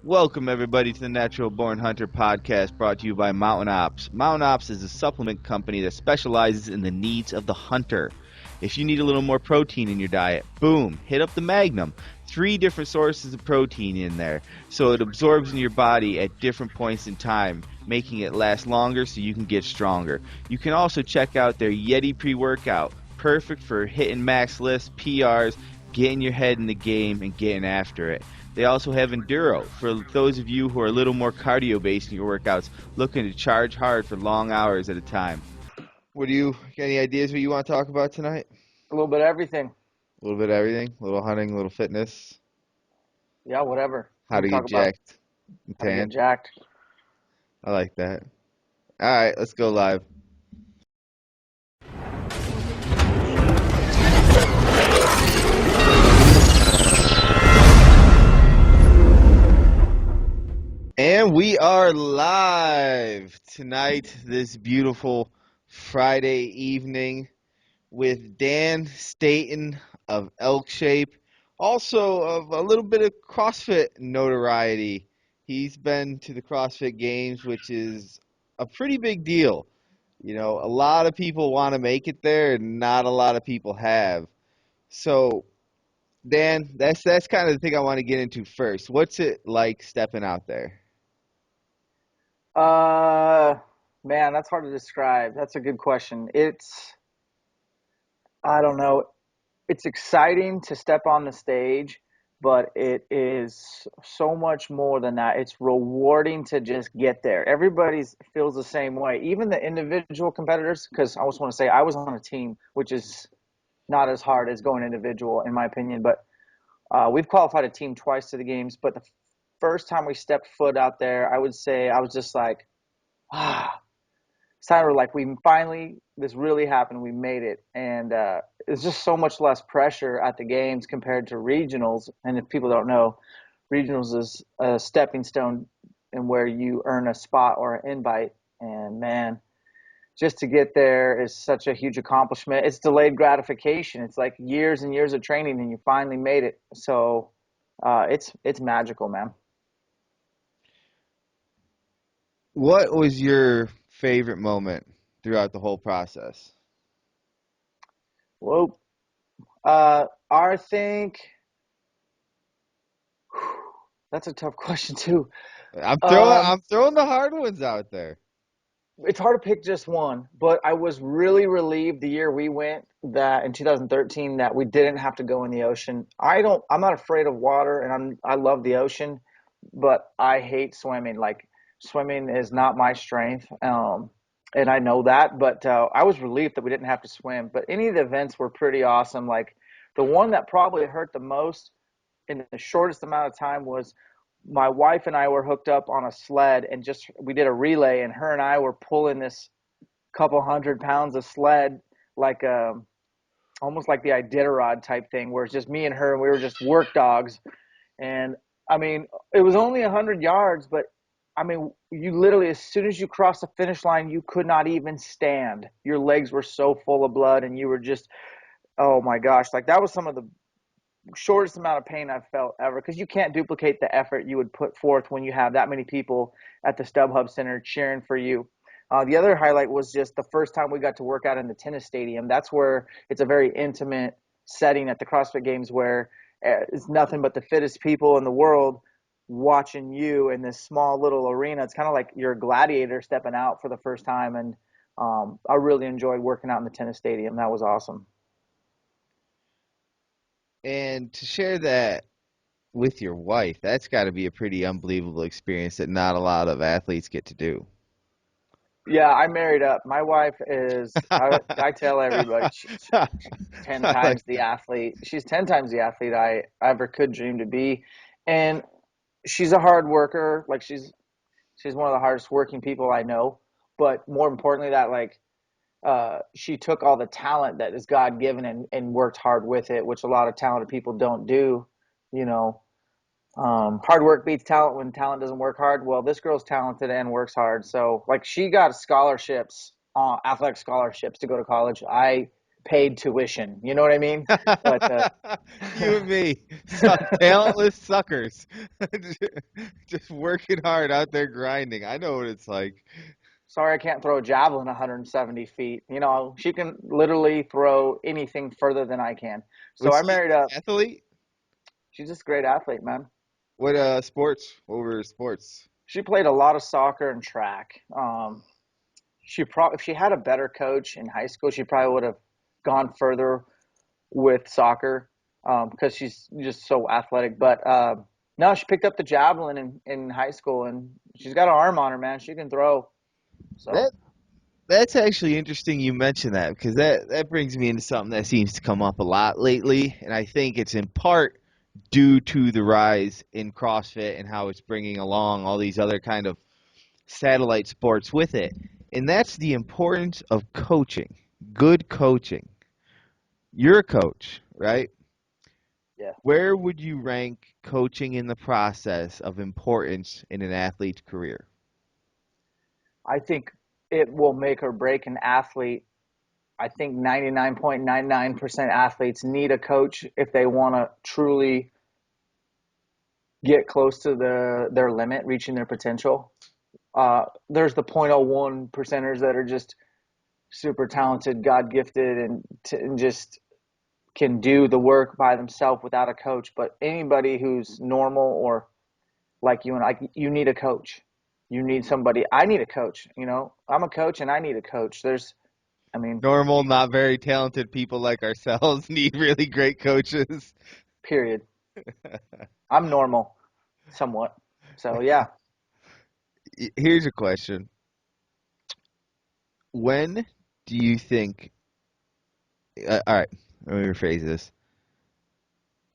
Welcome, everybody, to the Natural Born Hunter podcast brought to you by Mountain Ops. Mountain Ops is a supplement company that specializes in the needs of the hunter. If you need a little more protein in your diet, boom, hit up the Magnum. 3 different sources of protein in there, so it absorbs in your body at different points in time, making it last longer so you can get stronger. You can also check out their Yeti pre-workout, perfect for hitting max lifts, PRs, getting your head in the game, and getting after it. They also have Enduro for those of you who are a little more cardio based in your workouts, looking to charge hard for long hours at a time. What do you got any ideas what you want to talk about tonight? A little bit of everything. A little bit of everything, a little hunting, a little fitness, Yeah, whatever. how We to can talk get about jacked and how to get tan. jacked. I like that. All right, let's go live. And we are live tonight, this beautiful Friday evening, with Dan Staton of Elk Shape, also of a little bit of CrossFit notoriety. He's been to the CrossFit Games, which is a pretty big deal. You know, a lot of people want to make it there, and not a lot of people have. So, Dan, that's kind of the thing I want to get into first. What's it like stepping out there? Uh, Man, that's hard to describe. That's a good question. I don't know. It's exciting to step on the stage, but it is so much more than that. It's rewarding to just get there. Everybody feels the same way, even the individual competitors, because I just want to say I was on a team, which is not as hard as going individual, in my opinion, but we've qualified a team twice to the games, but the first time we stepped foot out there, I would say I was just like, ah, it's kind of like we finally, this really happened. We made it. And it's just so much less pressure at the games compared to regionals. And if people don't know, regionals is a stepping stone and where you earn a spot or an invite. And man, just to get there is such a huge accomplishment. It's delayed gratification. It's like years and years of training, and you finally made it. So it's magical, man. What was your favorite moment throughout the whole process? Whoa. I think that's a tough question too. Um, I'm throwing the hard ones out there. it's hard to pick just one, but I was really relieved the year we went that in 2013 that we didn't have to go in the ocean. I'm not afraid of water and I love the ocean, but I hate swimming. Like swimming is not my strength. And I know that, but I was relieved that we didn't have to swim. But any of the events were pretty awesome. Like the one that probably hurt the most in the shortest amount of time was my wife and I were hooked up on a sled and just we did a relay and her and I were pulling this couple 100 pounds of sled like almost like the Iditarod type thing where it's just me and her and we were just work dogs. And I mean it was only 100 yards, but I mean you literally as soon as you crossed the finish line you could not even stand. Your legs were so full of blood and you were just, oh my gosh, like that was some of the shortest amount of pain I've felt ever because you can't duplicate the effort you would put forth when you have that many people at the StubHub Center cheering for you. The other highlight was just the first time we got to work out in the tennis stadium. That's where it's a very intimate setting at the CrossFit Games where it's nothing but the fittest people in the world watching you in this small little arena. It's kind of like you're a gladiator stepping out for the first time. And I really enjoyed working out in the tennis stadium. That was awesome. And to share that with your wife, that's got to be a pretty unbelievable experience that not a lot of athletes get to do. Yeah, I married up. My wife is, I tell everybody, she's 10 I like times the that. athlete. She's 10 times the athlete I ever could dream to be. And she's a hard worker. Like she's one of the hardest working people I know. But more importantly, that like she took all the talent that is God given and worked hard with it, which a lot of talented people don't do, you know. Hard work beats talent when talent doesn't work hard. Well, this girl's talented and works hard. So, like, she got scholarships, athletic scholarships to go to college. I paid tuition. You know what I mean? But You and me, talentless suckers, just working hard out there grinding. I know what it's like. sorry, I can't throw a javelin 170 feet. You know, she can literally throw anything further than I can. So Was I she married a, an athlete? she's just a great athlete, man. What sports? What were sports? She played a lot of soccer and track. If she had a better coach in high school, she probably would have gone further with soccer because she's just so athletic. But no, she picked up the javelin in high school, and she's got an arm on her, man. She can throw. So That that's actually interesting you mentioned that because that brings me into something that seems to come up a lot lately, and I think it's in part due to the rise in CrossFit and how it's bringing along all these other kind of satellite sports with it. And that's the importance of coaching, good coaching. You're a coach, right? yeah, Where would you rank coaching in the process of importance in an athlete's career? I think it will make or break an athlete. I think 99.99% athletes need a coach if they want to truly get close to their limit, reaching their potential. There's the 0.01 percenters that are just super talented, God gifted, and just can do the work by themselves without a coach. But anybody who's normal or like you and I, you need a coach. You need somebody. I need a coach. You know, I'm a coach and I need a coach. I mean, Normal, not very talented people like ourselves need really great coaches. period. I'm normal, somewhat. So yeah, Here's a question. When do you think, all right, let me rephrase this.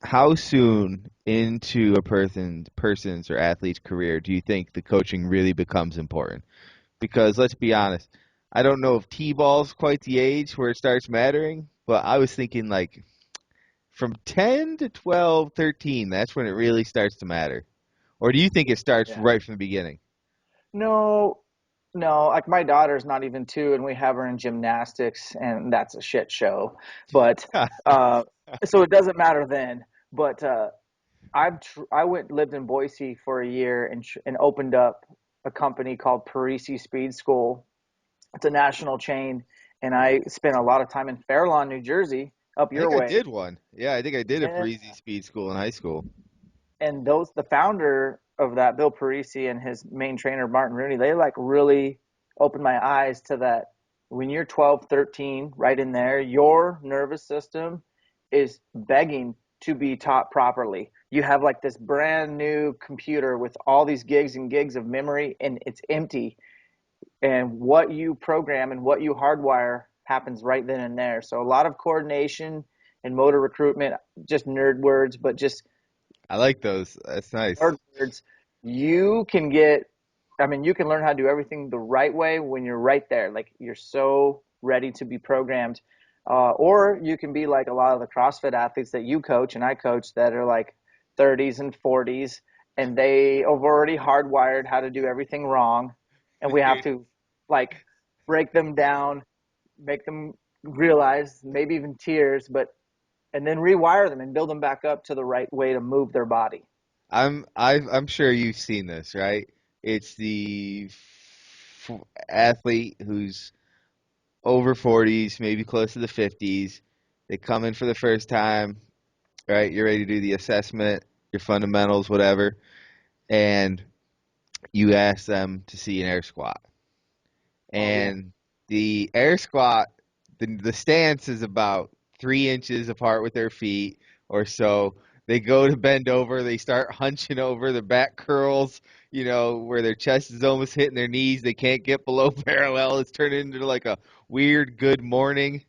How soon into a person's or athlete's career do you think the coaching really becomes important? Because let's be honest, I don't know if T-ball's quite the age where it starts mattering, but I was thinking like from 10 to 12, 13, that's when it really starts to matter. Or do you think it starts yeah. right from the beginning? No, no. Like my daughter's not even two, and we have her in gymnastics, and that's a shit show. But uh, so it doesn't matter then. But I went lived in Boise for a year and opened up a company called Parisi Speed School. It's a national chain, and I spent a lot of time in Fairlawn, New Jersey, up I your think I way. did one. Yeah, I think I did a And Parisi speed school in high school. the founder of that, Bill Parisi, and his main trainer Martin Rooney, they like really opened my eyes to that. When you're 12, 13, right in there, your nervous system is begging to be taught properly. You have like this brand new computer with all these gigs and gigs of memory, and it's empty. And what you program and what you hardwire happens right then and there. So a lot of coordination and motor recruitment, just nerd words, but just I like those. That's nice. hard words. You can get, I mean, you can learn how to do everything the right way when you're right there. Like you're so ready to be programmed. Or you can be like a lot of the CrossFit athletes that you coach and I coach that are like 30s and 40s, and they have already hardwired how to do everything wrong. And we have to like break them down, make them realize, maybe even tears, but and then rewire them and build them back up to the right way to move their body. I'm sure you've seen this, right? It's the athlete who's over 40s, maybe close to the 50s. They come in for the first time, right? You're ready to do the assessment, your fundamentals, whatever, and you ask them to see an air squat. Oh yeah. And the air squat, the stance is about 3 inches apart with their feet or so. They go to bend over, they start hunching over, the back curls, where their chest is almost hitting their knees. They can't get below parallel. It's turning into like a weird good morning.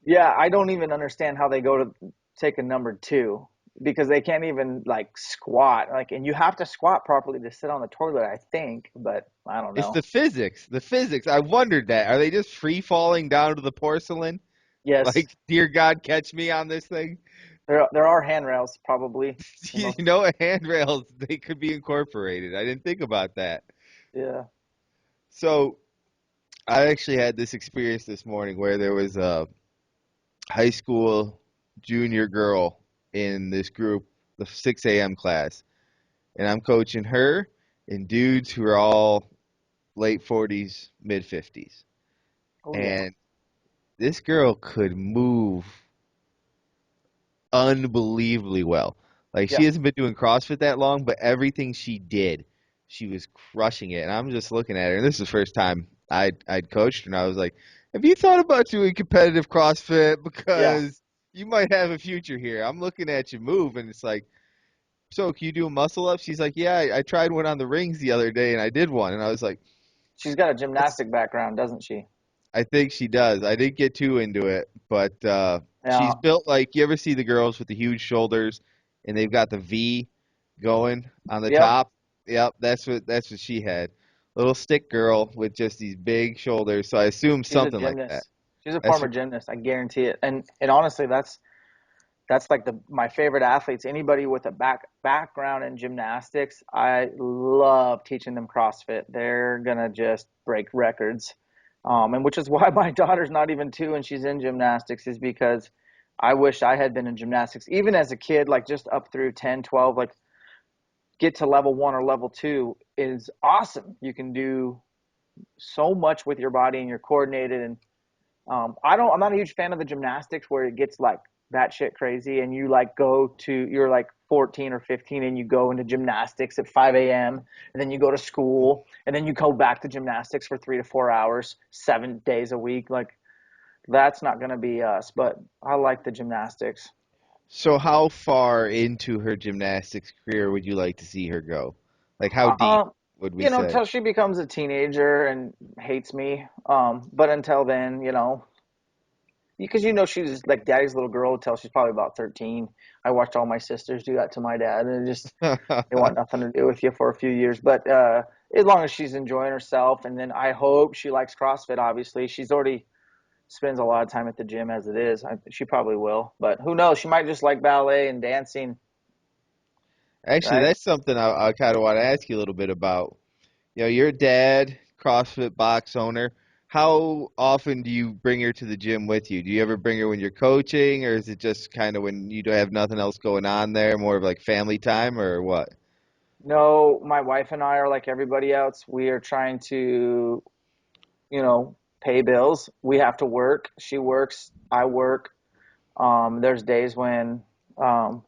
Yeah, I don't even understand how they go to take a number two because they can't even like squat. Like, and you have to squat properly to sit on the toilet, I think, but I don't It's know. the physics. The physics. I wondered that. Are they just free falling down to the porcelain? Yes, Like, dear God, catch me on this thing? there are handrails probably in most. Handrails, they could be incorporated. I didn't think about that. Yeah. So I actually had this experience this morning where there was a high school junior girl in this group, the 6 a.m. class, and I'm coaching her and dudes who are all late 40s, mid 50s. Oh yeah, And this girl could move unbelievably well. Like yeah. she hasn't been doing CrossFit that long, but everything she did, she was crushing it. And I'm just looking at her, and this is the first time I'd coached her, and I was like, "Have you thought about doing competitive CrossFit? Yeah, Because you might have a future here." I'm looking at you move, and it's like, "So, can you do a muscle up?" She's like, "Yeah, I tried one on the rings the other day, and I did one." And I was like, she's got a "That's gymnastic background, doesn't she? I think she does. I didn't get too into it, but she's Yeah. built like you ever see the girls with the huge shoulders and they've got the V going on the Yep. top? Yep, that's what she had. Little stick girl with just these big shoulders. So I assume She's a something like that. gymnast. She's a That's former gymnast. I guarantee it. And honestly, that's like the my favorite athletes. Anybody with a background in gymnastics, I love teaching them CrossFit. They're gonna just break records, and which is why my daughter's not even 2 and she's in gymnastics is because I wish I had been in gymnastics even as a kid, like just up through 10, 12, like get to level 1 or level 2 is awesome. You can do so much with your body and you're coordinated and I'm not a huge fan of the gymnastics where it gets like batshit crazy and you like you're like 14 or 15 and you go into gymnastics at 5 a.m. and then you go to school and then you go back to gymnastics for 3 to 4 hours, 7 days a week. Like that's not going to be us, but I like the gymnastics. so how far into her gymnastics career would you like to see her go? Like how deep Um, would we say? Until she becomes a teenager and hates me. But until then, because she's like daddy's little girl until she's probably about 13. I watched all my sisters do that to my dad, and they want nothing to do with you for a few years. But as long as she's enjoying herself, and then I hope she likes CrossFit. Obviously, she's already spends a lot of time at the gym as it is. She probably will, but who knows? She might just like ballet and dancing, Actually, right? that's something I kind of want to ask you a little bit about. You know, your dad, CrossFit box owner. How often do you bring her to the gym with you? Do you ever bring her when you're coaching, or is it just kind of when you don't have nothing else going on there, more of like family time, or what? No, my wife and I are like everybody else. We are trying to, pay bills. We have to work. She works. I work. There's days when um,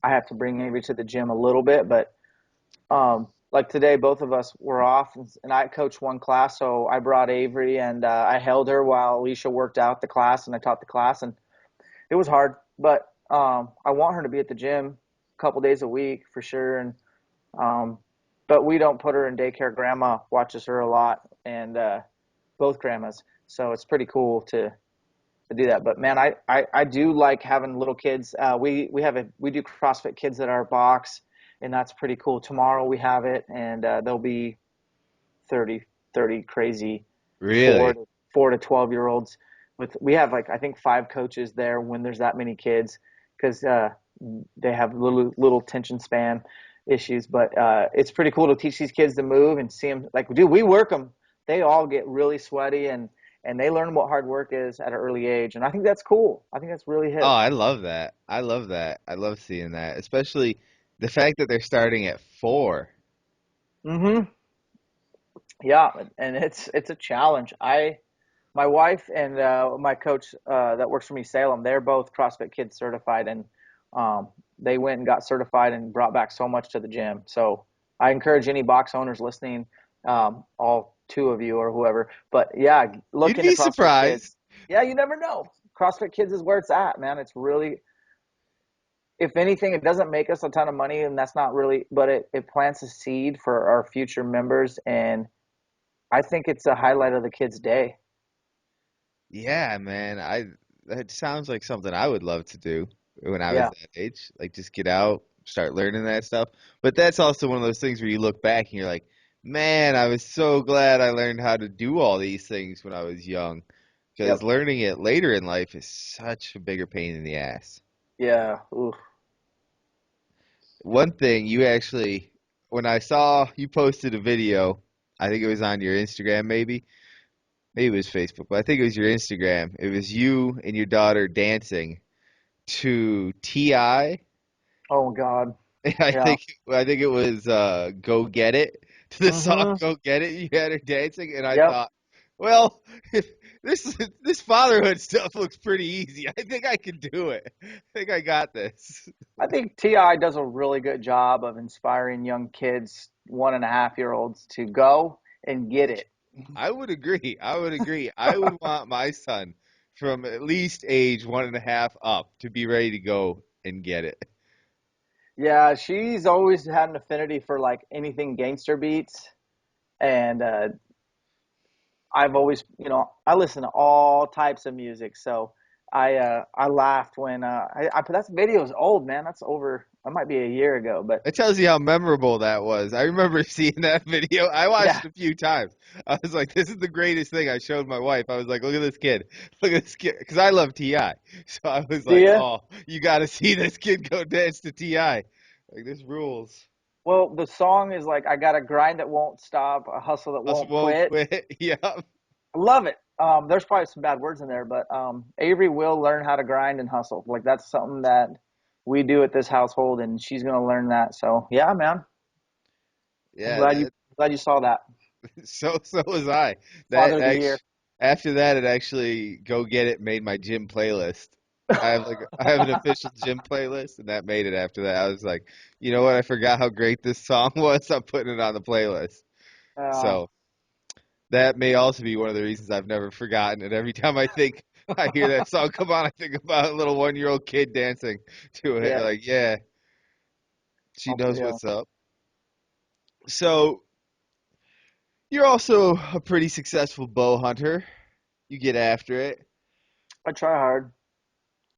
I have to bring Avery to the gym a little bit, but like today, both of us were off, and I coached one class, so I brought Avery and I held her while Alicia worked out the class, and I taught the class, and it was hard, but I want her to be at the gym a couple days a week for sure, and um, but we don't put her in daycare. Grandma watches her a lot, and both grandmas, so it's pretty cool to do that. But man, I do like having little kids. We do CrossFit Kids at our box, and that's pretty cool. Tomorrow we have it, and there'll be 30 crazy four Really? to 4 to 12 year olds. We have like I think 5 coaches there when there's that many kids because they have little attention span issues. But it's pretty cool to teach these kids to move and see them like, dude, we work them. They all get really sweaty and they learn what hard work is at an early age. And I think that's cool. I think that's really Oh, hip. I love that. I love that. I love seeing that, especially the fact that they're starting at 4. Hmm. Yeah, and it's a challenge. My wife and my coach that works for me, Salem, they're both CrossFit Kids certified, and um, they went and got certified and brought back so much to the gym. So I encourage any box owners listening, all 2 of you or whoever, but yeah, look You'd into be CrossFit Kids. surprised. Yeah, you never know. CrossFit Kids is where it's at, man. It's really, if anything, it doesn't make us a ton of money, and that's not really, but it plants a seed for our future members, and I think it's a highlight of the kids' day. Yeah, man. That sounds like something I would love to do when I was Yeah. that age. Like just get out, start learning that stuff. But that's also one of those things where you look back and you're like, man, I was so glad I learned how to do all these things when I was young. Because Yep. learning it later in life is such a bigger pain in the ass. Yeah. Oof. One thing you actually, when I saw you posted a video I think it was on your Instagram, maybe it was Facebook, but I think it was your Instagram. It was you and your daughter dancing to Ti. Oh God. I Yeah. think I think it was "Go Get It" to the song Mm-hmm. "Go Get It." You had her dancing, and I Yep. thought, well, if this fatherhood stuff looks pretty easy. I think I can do it. I think I got this. I think Ti does a really good job of inspiring young kids, 1.5-year-olds, to go and get it. I would agree. I would agree. I would want my son from at least age 1.5 up to be ready to go and get it. Yeah, she's always had an affinity for like anything gangster beats, and I've always, I listen to all types of music. So I laughed when I that video is old, man. That's over. That might be a year ago, but It tells you how memorable that was. I remember seeing that video. I watched yeah. it a few times. I was like, "This is the greatest thing." I showed my wife. I was like, "Look at this kid! Look at this kid!" Because I love Ti. So I was Do like, you? "Oh, you got to see this kid go dance to Ti! Like this rules." Well, the song is like, I got a grind that won't stop, a hustle that Us won't won't quit. quit. Yeah. I love it. There's probably some bad words in there, but Avery will learn how to grind and hustle. Like that's something that we do at this household, and she's gonna learn that. So yeah, man, I'm Yeah. glad you saw that. So was I. Father That of the year. actually After that, it actually "Go Get It" made my gym playlist. I have an official gym playlist, and that made it after that. I was like, you know what? I forgot how great this song was. I'm putting it on the playlist. Uh, So that may also be one of the reasons I've never forgotten it. Every time I hear that song come on, I think about a little 1-year-old kid dancing to it. yeah, Like, yeah, she knows yeah. what's up. So you're also a pretty successful bow hunter. You get after it. I try hard.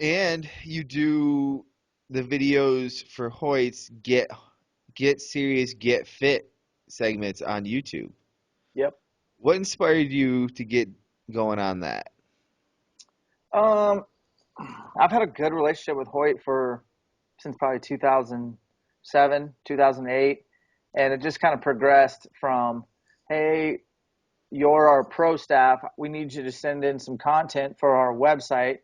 And you do the videos for Hoyt's Get Serious, Get Fit segments on YouTube. Yep. What inspired you to get going on that? Um, I've had a good relationship with Hoyt for since probably 2007, 2008, and it just kind of progressed from, hey, you're our pro staff. We need you to send in some content for our website.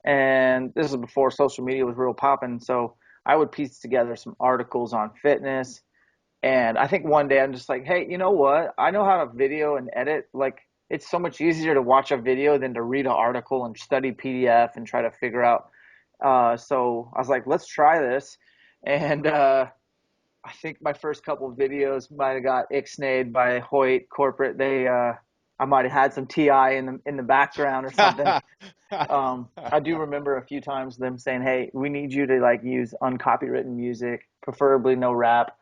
And this is before social media was real popping. So I would piece together some articles on fitness. And I think one day I'm just like, hey, you know what? I know how to video and edit. Like, it's so much easier to watch a video than to read an article and study PDF and try to figure out. So I was like, let's try this. And I think my first couple of videos might have got ixnayed by Hoyt corporate. I might have had some TI in the background or something. I do remember a few times them saying, "Hey, we need you to like use uncopywritten music, preferably no rap,"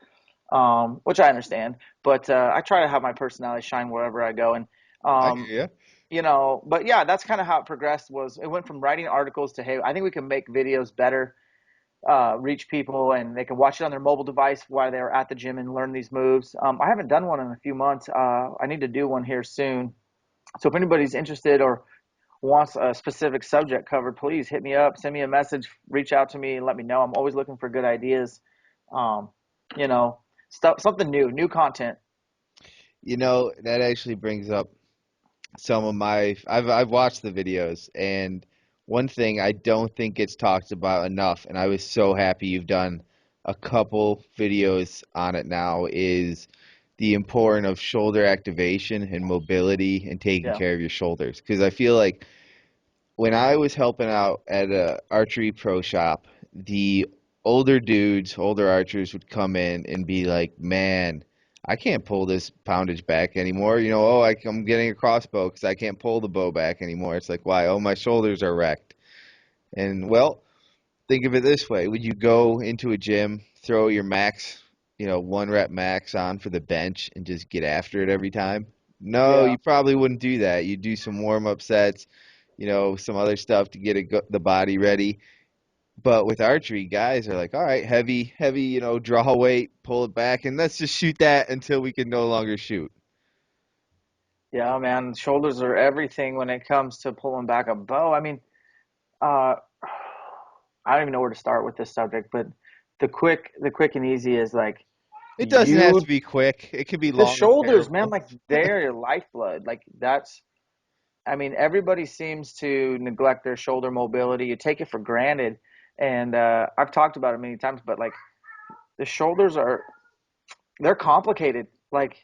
which I understand. But I try to have my personality shine wherever I go, and I um, hear but yeah, that's kind of how it progressed. Was it went from writing articles to, hey, I think we can make videos better, reach people, and they can watch it on their mobile device while they're at the gym and learn these moves. I haven't done one in a few months. I need to do one here soon. So if anybody's interested or wants a specific subject covered, please hit me up, send me a message, reach out to me, and let me know. I'm always looking for good ideas. Um, you know, stuff, something new, new content. you. That actually brings up some of my I've watched the videos, and one thing I don't think gets talked about enough, and I was so happy you've done a couple videos on it now, is the importance of shoulder activation and mobility and taking Yeah, care of your shoulders. Because I feel like when I was helping out at a archery pro shop, the older dudes, older archers would come in and be like, "Man, I can't pull this poundage back anymore. I'm getting a crossbow because I can't pull the bow back anymore." It's like, why? Oh, my shoulders are wrecked. And well, think of it this way: would you go into a gym, throw your max, 1 rep max on for the bench, and just get after it every time? No, yeah, you probably wouldn't do that. You'd do some warm up sets, some other stuff to get the body ready. But with archery, guys are like, all right, heavy, heavy, draw weight, pull it back, and let's just shoot that until we can no longer shoot. yeah, man. Shoulders are everything when it comes to pulling back a bow. I mean, uh, I don't even know where to start with this subject, but the quick and easy is like, It doesn't have to You be quick. It can be the long and shoulders, man, terrible. like they're your lifeblood. Like that's I mean, everybody seems to neglect their shoulder mobility. You take it for granted. And I've talked about it many times, but like the shoulders they're complicated. Like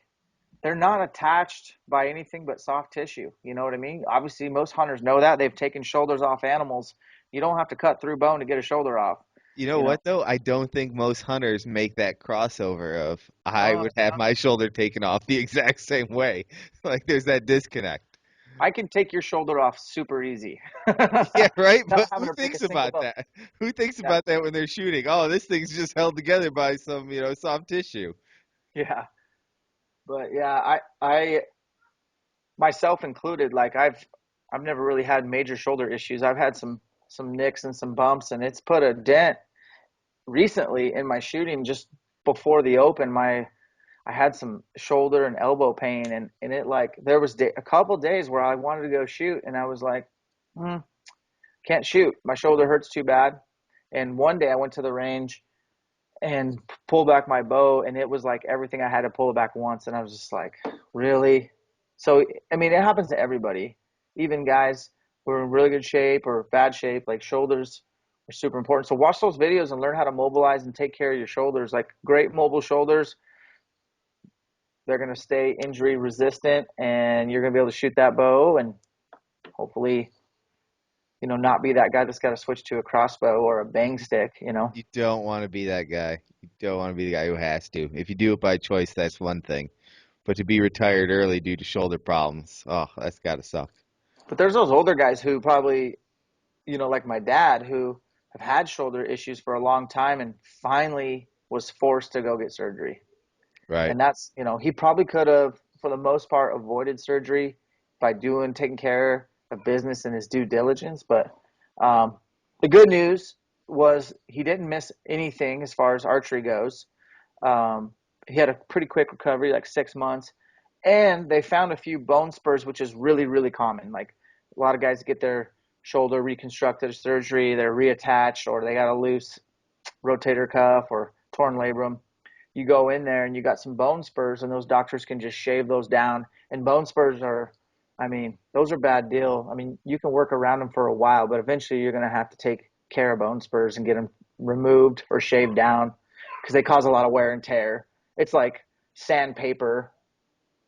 they're not attached by anything but soft tissue. You know what I mean? Obviously, most hunters know that. They've taken shoulders off animals. You don't have to cut through bone to get a shoulder off, You know you know? what though? I don't think most hunters make that crossover of I Uh, would have my shoulder taken off the exact same way. Like there's that disconnect. I can take your shoulder off super easy. Yeah, right? Not But having who to break a thinks single about bone. that? Who thinks Yeah. about that when they're shooting? Oh, this thing's just held together by some, soft tissue. Yeah. But yeah, I myself included, like I've never really had major shoulder issues. I've had some nicks and some bumps, and it's put a dent recently in my shooting just before the open. I had some shoulder and elbow pain, and it like there was a couple days where I wanted to go shoot, and I was like, can't shoot. My shoulder hurts too bad. And one day I went to the range and pulled back my bow, and it was like everything I had to pull it back once, and I was just like, really? So I mean, it happens to everybody, even guys who are in really good shape or bad shape. Like shoulders are super important. So watch those videos and learn how to mobilize and take care of your shoulders. Like great mobile shoulders, they're going to stay injury resistant, and you're going to be able to shoot that bow and hopefully, not be that guy that's got to switch to a crossbow or a bang stick. You don't want to be that guy. You don't want to be the guy who has to. If you do it by choice, that's one thing. But to be retired early due to shoulder problems, oh, that's gotta suck. But there's those older guys who probably, like my dad, who have had shoulder issues for a long time and finally was forced to go get surgery. Right. And that's, he probably could have, for the most part, avoided surgery by taking care of business and his due diligence. But um, the good news was he didn't miss anything as far as archery goes. Um, he had a pretty quick recovery, like 6 months. And they found a few bone spurs, which is really, really common. Like a lot of guys get their shoulder reconstructed surgery, they're reattached, or they got a loose rotator cuff or torn labrum. You go in there and you got some bone spurs, and those doctors can just shave those down. And bone spurs are, I mean, those are bad deal. I mean, you can work around them for a while, but eventually you're going to have to take care of bone spurs and get them removed or shaved down because they cause a lot of wear and tear. It's like sandpaper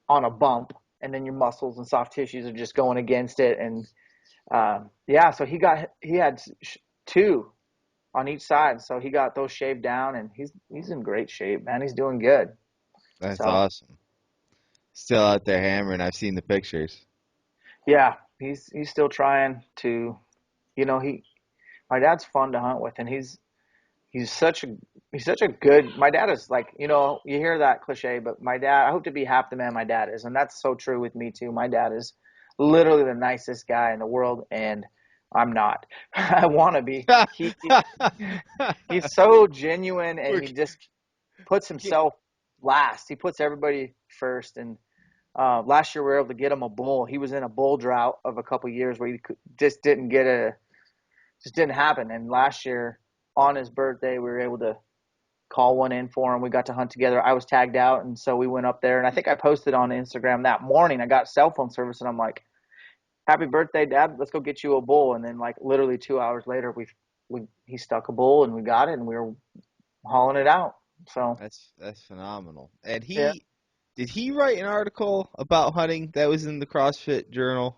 on a bump, and then your muscles and soft tissues are just going against it. And yeah, so he had two on each side, so he got those shaved down, and he's in great shape, man. He's doing good. That's So awesome. Still out there hammering. I've seen the pictures. yeah, he's still trying to, he my dad's fun to hunt with, and he's such a he's such a good. My dad is like, you hear that cliche, but my dad, I hope to be half the man my dad is, and that's so true with me too. My dad is literally the nicest guy in the world, and I'm not. I want to be. He's so genuine, and We're he just puts himself last. He puts everybody first. And last year we were able to get him a bull. He was in a bull drought of a couple years where just didn't just didn't happen. And last year on his birthday, we were able to call one in for him. We got to hunt together. I was tagged out, and so we went up there. And I think I posted on Instagram that morning. I got cell phone service, and I'm like, "Happy birthday, Dad! Let's go get you a bull." And then like literally 2 hours later, he stuck a bull, and we got it, and we were hauling it out. So that's phenomenal. And yeah, he did he write an article about hunting that was in the CrossFit journal,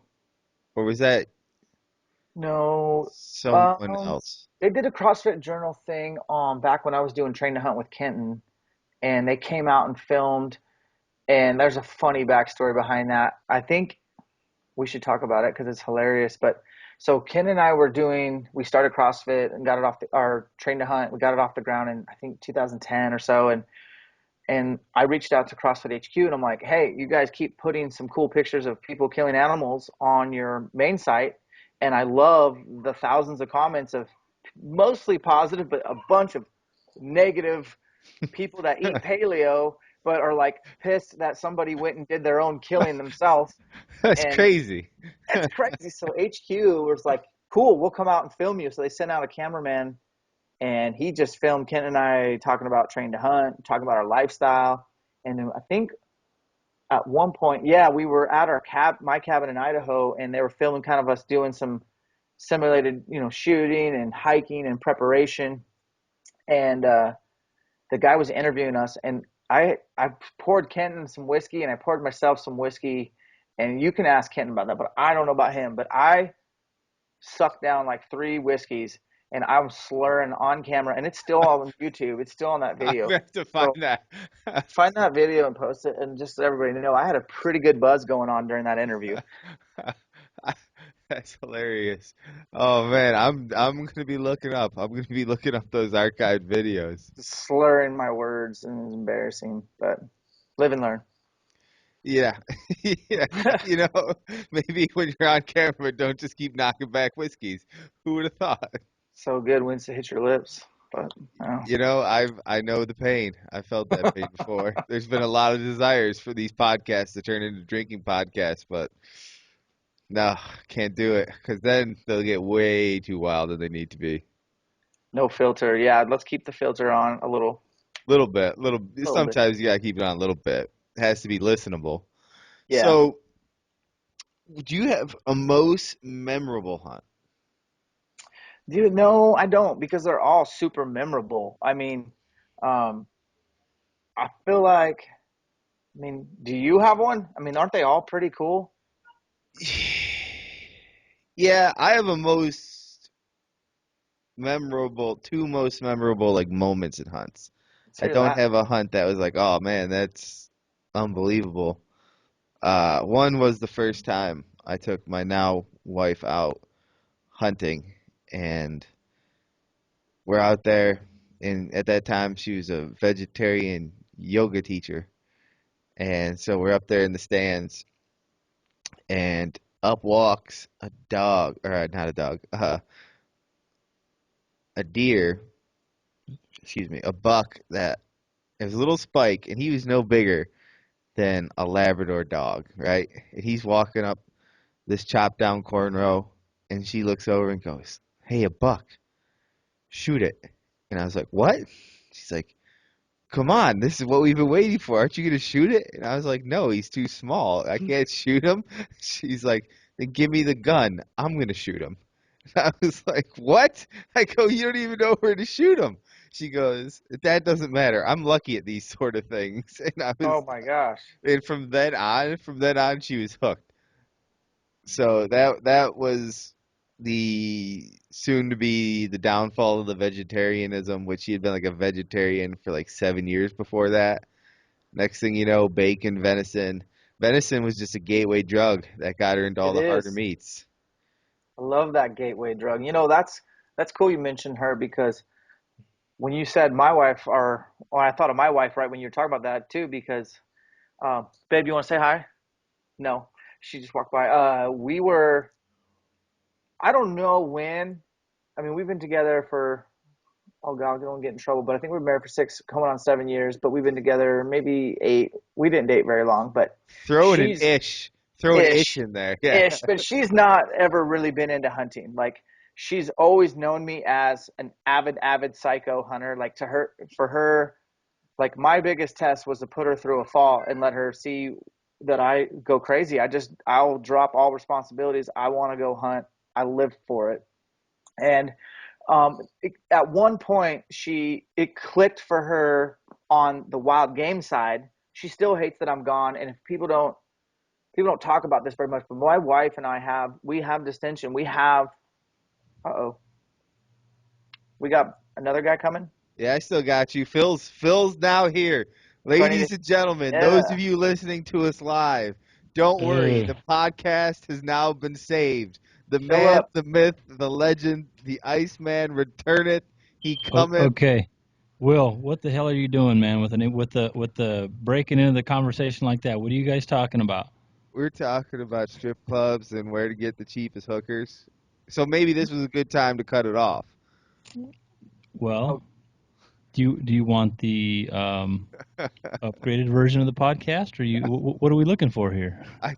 or was that no, someone else? they did a CrossFit Journal thing back when I was doing Train to Hunt with Kenton, and they came out and filmed. And there's a funny backstory behind that. I think we should talk about it because it's hilarious. But so Ken and I we started CrossFit and got it our Train to Hunt. We got it off the ground in I think 2010 or so, and I reached out to CrossFit HQ and I'm like, hey, you guys keep putting some cool pictures of people killing animals on your main site. And I love the thousands of comments of mostly positive, but a bunch of negative people that eat paleo, but are like pissed that somebody went and did their own killing themselves. That's And crazy. that's crazy. So HQ was like, cool, we'll come out and film you. So they sent out a cameraman, and he just filmed Ken and I talking about train to hunt, talking about our lifestyle. And then I think at one point, yeah, we were at my cabin in Idaho, and they were filming kind of us doing some simulated, shooting and hiking and preparation. And the guy was interviewing us, and I poured Kenton some whiskey, and I poured myself some whiskey. And you can ask Kenton about that, but I don't know about him. But I sucked down like 3 whiskeys, and I'm slurring on camera, and it's still on YouTube. It's still on that I'm video. gonna have to find So that. find that video and post it, and just so everybody know, I had a pretty good buzz going on during that interview. That's hilarious. Oh man, I'm gonna be looking up. I'm gonna be looking up those archived videos. Just slurring my words, and it's embarrassing, but live and learn. Yeah, yeah. You know, maybe when you're on camera, don't just keep knocking back whiskeys. Who would have thought? So good once it hits your lips, but You know, I know the pain. I felt that pain before. There's been a lot of desires for these podcasts to turn into drinking podcasts, but no, can't do it because then they'll get way too wild than they need to be. no filter. Yeah, let's keep the filter on a little, Little bit, little. little bit. Sometimes you gotta keep it on a little bit. It has to be listenable. Yeah. So, do you have a most memorable hunt? Dude, no, I don't because they're all super memorable. I mean, um, I feel like, do you have one? I mean, aren't they all pretty cool? Yeah, I have a most memorable, two most memorable like moments in hunts. Let's I hear don't that. have a hunt that was like, oh man, that's unbelievable. One was the first time I took my now wife out hunting, and we're out there, and at that time she was a vegetarian yoga teacher, and so we're up there in the stands, and up walks a dog, or not a dog, a deer, excuse me, a buck that it was a little spike, and he was no bigger than a Labrador dog, right? And he's walking up this chopped down corn row, and she looks over and goes, "Hey, a buck, shoot it." And I was like, "What?" She's like, "Come on, this is what we've been waiting for. Aren't you gonna shoot it?" And I was like, "No, he's too small. I can't shoot him." She's like, "Then give me the gun. I'm gonna shoot him." I was like, "What?" I go, "You don't even know where to shoot him." She goes, "That doesn't matter. I'm lucky at these sort of things." Oh my gosh. And from then on, she was hooked. So that was the soon to be the downfall of the vegetarianism, which she had been like a vegetarian for like 7 years before that. Next thing you know, bacon, venison. Venison was just a gateway drug that got her into all It the harder is. meats. I love that gateway drug. That's cool you mentioned her because when you said my wife, or I thought of my wife right when you were talking about that too, because babe, you want to say hi? No, she just walked by. I don't know when. I mean, we've been together for, oh God, I don't get in trouble, but I think we've been married for 6, coming on 7 years, but we've been together maybe 8. We didn't date very long, but Throw in an she's ish. Throw an ish ish, in there. Yeah. ish, but she's not ever really been into hunting. Like, she's always known me as an avid psycho hunter. Like, for her, like, my biggest test was to put her through a fall and let her see that I go crazy. I'll drop all responsibilities. I want to go hunt. I live for it. And at one point, it clicked for her on the wild game side. She still hates that I'm gone, and if people don't talk about this very much, but my wife and we have distinction. Uh-oh, we got another guy coming. Yeah, I still got you. Phil's now here. So I need to, Ladies and gentlemen, those of yeah, you listening to us live, don't worry. The Hey, podcast has now been saved. The man, Philip. the myth, the legend, the Iceman returneth. He cometh. okay. Will, what the hell are you doing, man? With the breaking into the conversation like that? What are you guys talking about? We're talking about strip clubs and where to get the cheapest hookers. So maybe this was a good time to cut it off. Well, Oh, do you want the upgraded version of the podcast, or what are we looking for here? I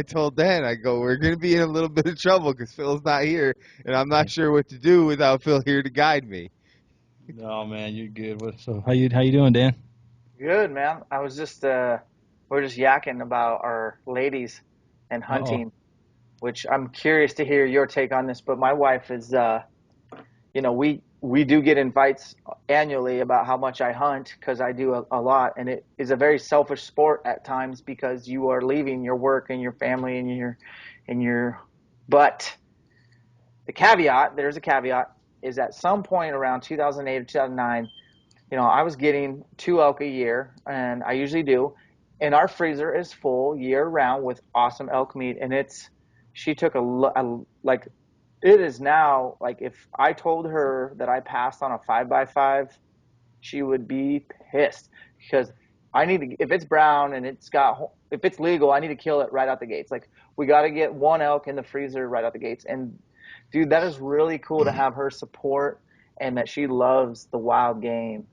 told Dan, I go, we're gonna be in a little bit of trouble because Phil's not here, and I'm not sure what to do without Phil here to guide me. No, man, you're good. So how you doing, Dan? Good, man. I was just we're just yakking about our ladies and Uh-oh. hunting, which I'm curious to hear your take on this, but my wife is we do get invites annually about how much I hunt because I do a lot, and it is a very selfish sport at times because you are leaving your work and your family and your but there's a caveat, is at some point around 2008 or 2009, I was getting 2 elk a year, and I usually do. And our freezer is full year round with awesome elk meat. And she took like, it is now, like, if I told her that I passed on a 5x5, she would be pissed because if it's brown and if it's legal, I need to kill it right out the gates. Like, we got to get one elk in the freezer right out the gates. And dude, that is really cool to have her support and that she loves the wild game.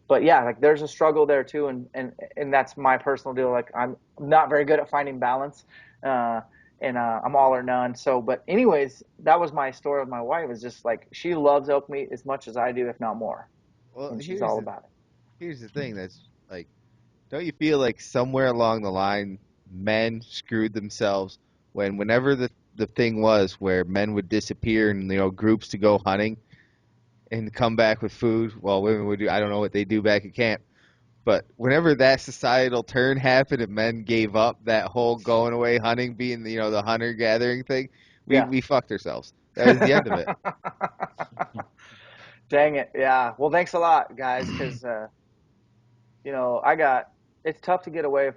But yeah, like, there's a struggle there too. And that's my personal deal. Like, I'm not very good at finding balance. Uh, I'm all or none. So, but anyways, that was my story with my wife, is just like, she loves elk meat as much as I do, if not more. Well, And she's all about it. here's the thing that's like, don't you feel like somewhere along the line men screwed themselves whenever the thing was where men would disappear and groups to go hunting and come back with food while women would do, I don't know what they do back at camp. But whenever that societal turn happened and men gave up that whole going away hunting being the hunter gathering thing, we Yeah. we fucked ourselves. That was the end of it. Dang it. Yeah. Well, thanks a lot, guys, because it's tough to get away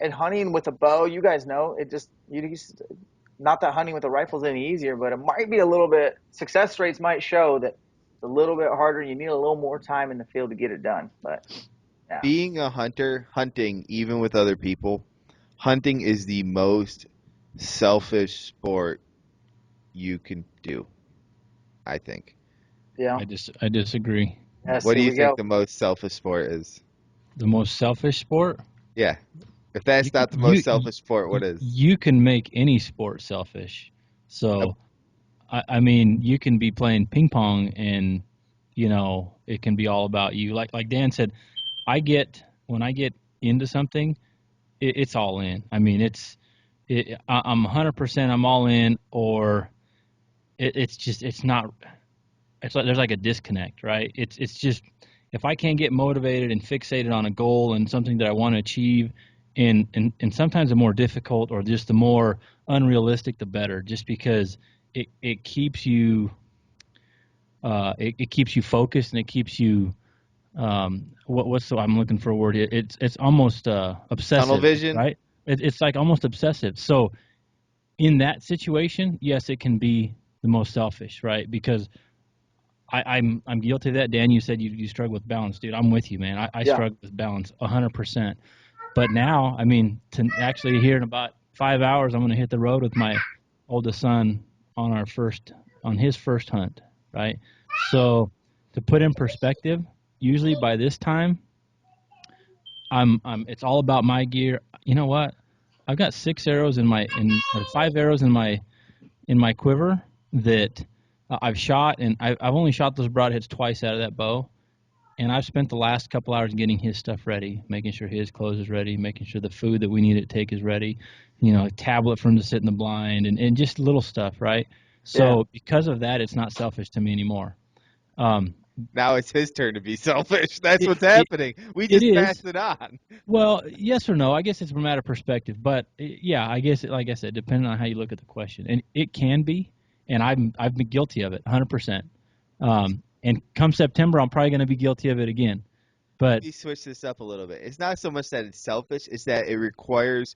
and hunting with a bow. You guys know it not that hunting with a rifle is any easier, but it might be a little bit. Success rates might show that it's a little bit harder. You need a little more time in the field to get it done. But yeah, Being a hunter, hunting even with other people, hunting is the most selfish sport you can do, I think. yeah, I disagree. yes. What do Here you we think go. the most selfish sport is? The most selfish sport? Yeah. If You that's can not the most selfish sport, what is? you can make any sport selfish. Yep. So I mean, you can be playing ping pong and it can be all about you. Like Dan said, when I get into something, it's all in. I mean, I'm 100%, I'm all in, or it's not. It's like there's like a disconnect, right? It's just, if I can't get motivated and fixated on a goal and something that I want to achieve, and sometimes the more difficult or just the more unrealistic, the better. Just because it keeps you it keeps you focused, and it keeps you what's the I'm looking for a word here. It's almost Tunnel obsessive, vision? right? It's like almost obsessive. So in that situation, yes, it can be the most selfish, right? Because I'm guilty of that. Dan, you said you struggle with balance, dude. I'm with you, man. I Yeah, struggle with balance 100%. But now, I mean, to actually here in about 5 hours, I'm going to hit the road with my oldest son on his first hunt, right? So to put in perspective, usually by this time, it's all about my gear. You know what? I've got 6 arrows or 5 arrows in my quiver that I've shot, and I've only shot those broadheads twice out of that bow. And I've spent the last couple hours getting his stuff ready, making sure his clothes is ready, making sure the food that we need to take is ready, a tablet for him to sit in the blind, and just little stuff, right? yeah. So because of that, it's not selfish to me anymore. Um, Now it's his turn to be selfish. That's it, what's it, happening. We it just is. passed it on. Well, yes or no. I guess it's a matter of perspective, but yeah, I guess like I said, depending on how you look at the question, and it can be, and I've been guilty of it, 100%. And come September, I'm probably going to be guilty of it again. But Let me switch this up a little bit. It's not so much that it's selfish, it's that it requires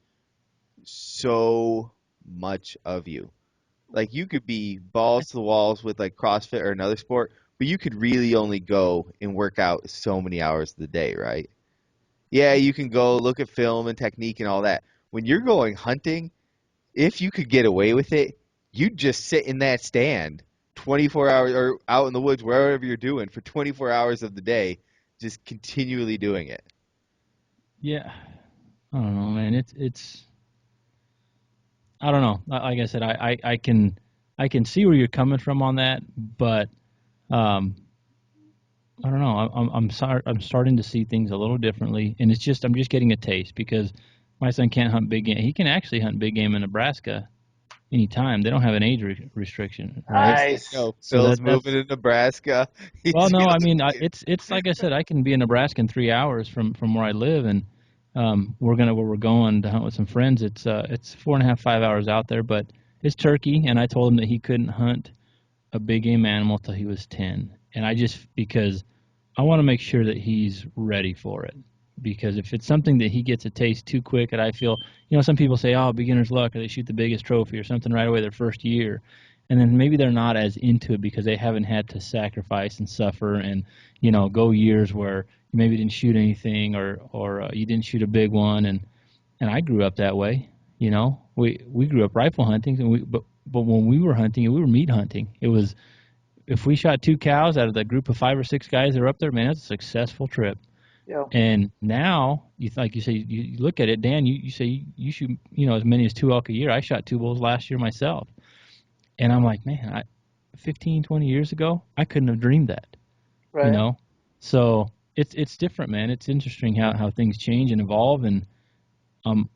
so much of you. Like, you could be balls to the walls with like CrossFit or another sport, but you could really only go and work out so many hours of the day, right? Yeah, you can go look at film and technique and all that. When you're going hunting, if you could get away with it, you'd just sit in that stand 24 hours or out in the woods, wherever you're doing, for 24 hours of the day, just continually doing it. yeah, I don't know, man. It's I don't know. Like I said, I can see where you're coming from on that, but um, I don't know. I'm starting to see things a little differently, and I'm just getting a taste because my son can't hunt big game. He can actually hunt big game in Nebraska anytime. They don't have an age restriction, right? Next thing you Nice. know, So Phil's moving that's to Nebraska. well, He's no, I gonna mean, be it's like I said, I can be in Nebraska in 3 hours from where I live, and where we're going to hunt with some friends. It's 4.5, 5 hours out there, but it's turkey, and I told him that he couldn't hunt a big game animal till he was 10, and I just because I want to make sure that he's ready for it. Because if it's something that he gets a taste too quick, and I feel, some people say, oh, beginner's luck, or they shoot the biggest trophy or something right away their first year. And then maybe they're not as into it because they haven't had to sacrifice and suffer and, go years where you maybe didn't shoot anything or you didn't shoot a big one. And I grew up that way. We grew up rifle hunting, but when we were hunting, we were meat hunting. It was if we shot two cows out of the group of 5 or 6 guys that were up there, man, that's a successful trip. Yeah. And now, like you say, you look at it, Dan. You say you shoot, as many as 2 elk a year. I shot 2 bulls last year myself, and I'm like, man, 15, 20 years ago, I couldn't have dreamed that, you Right. know. So it's different, man. It's interesting how things change and evolve, and I'm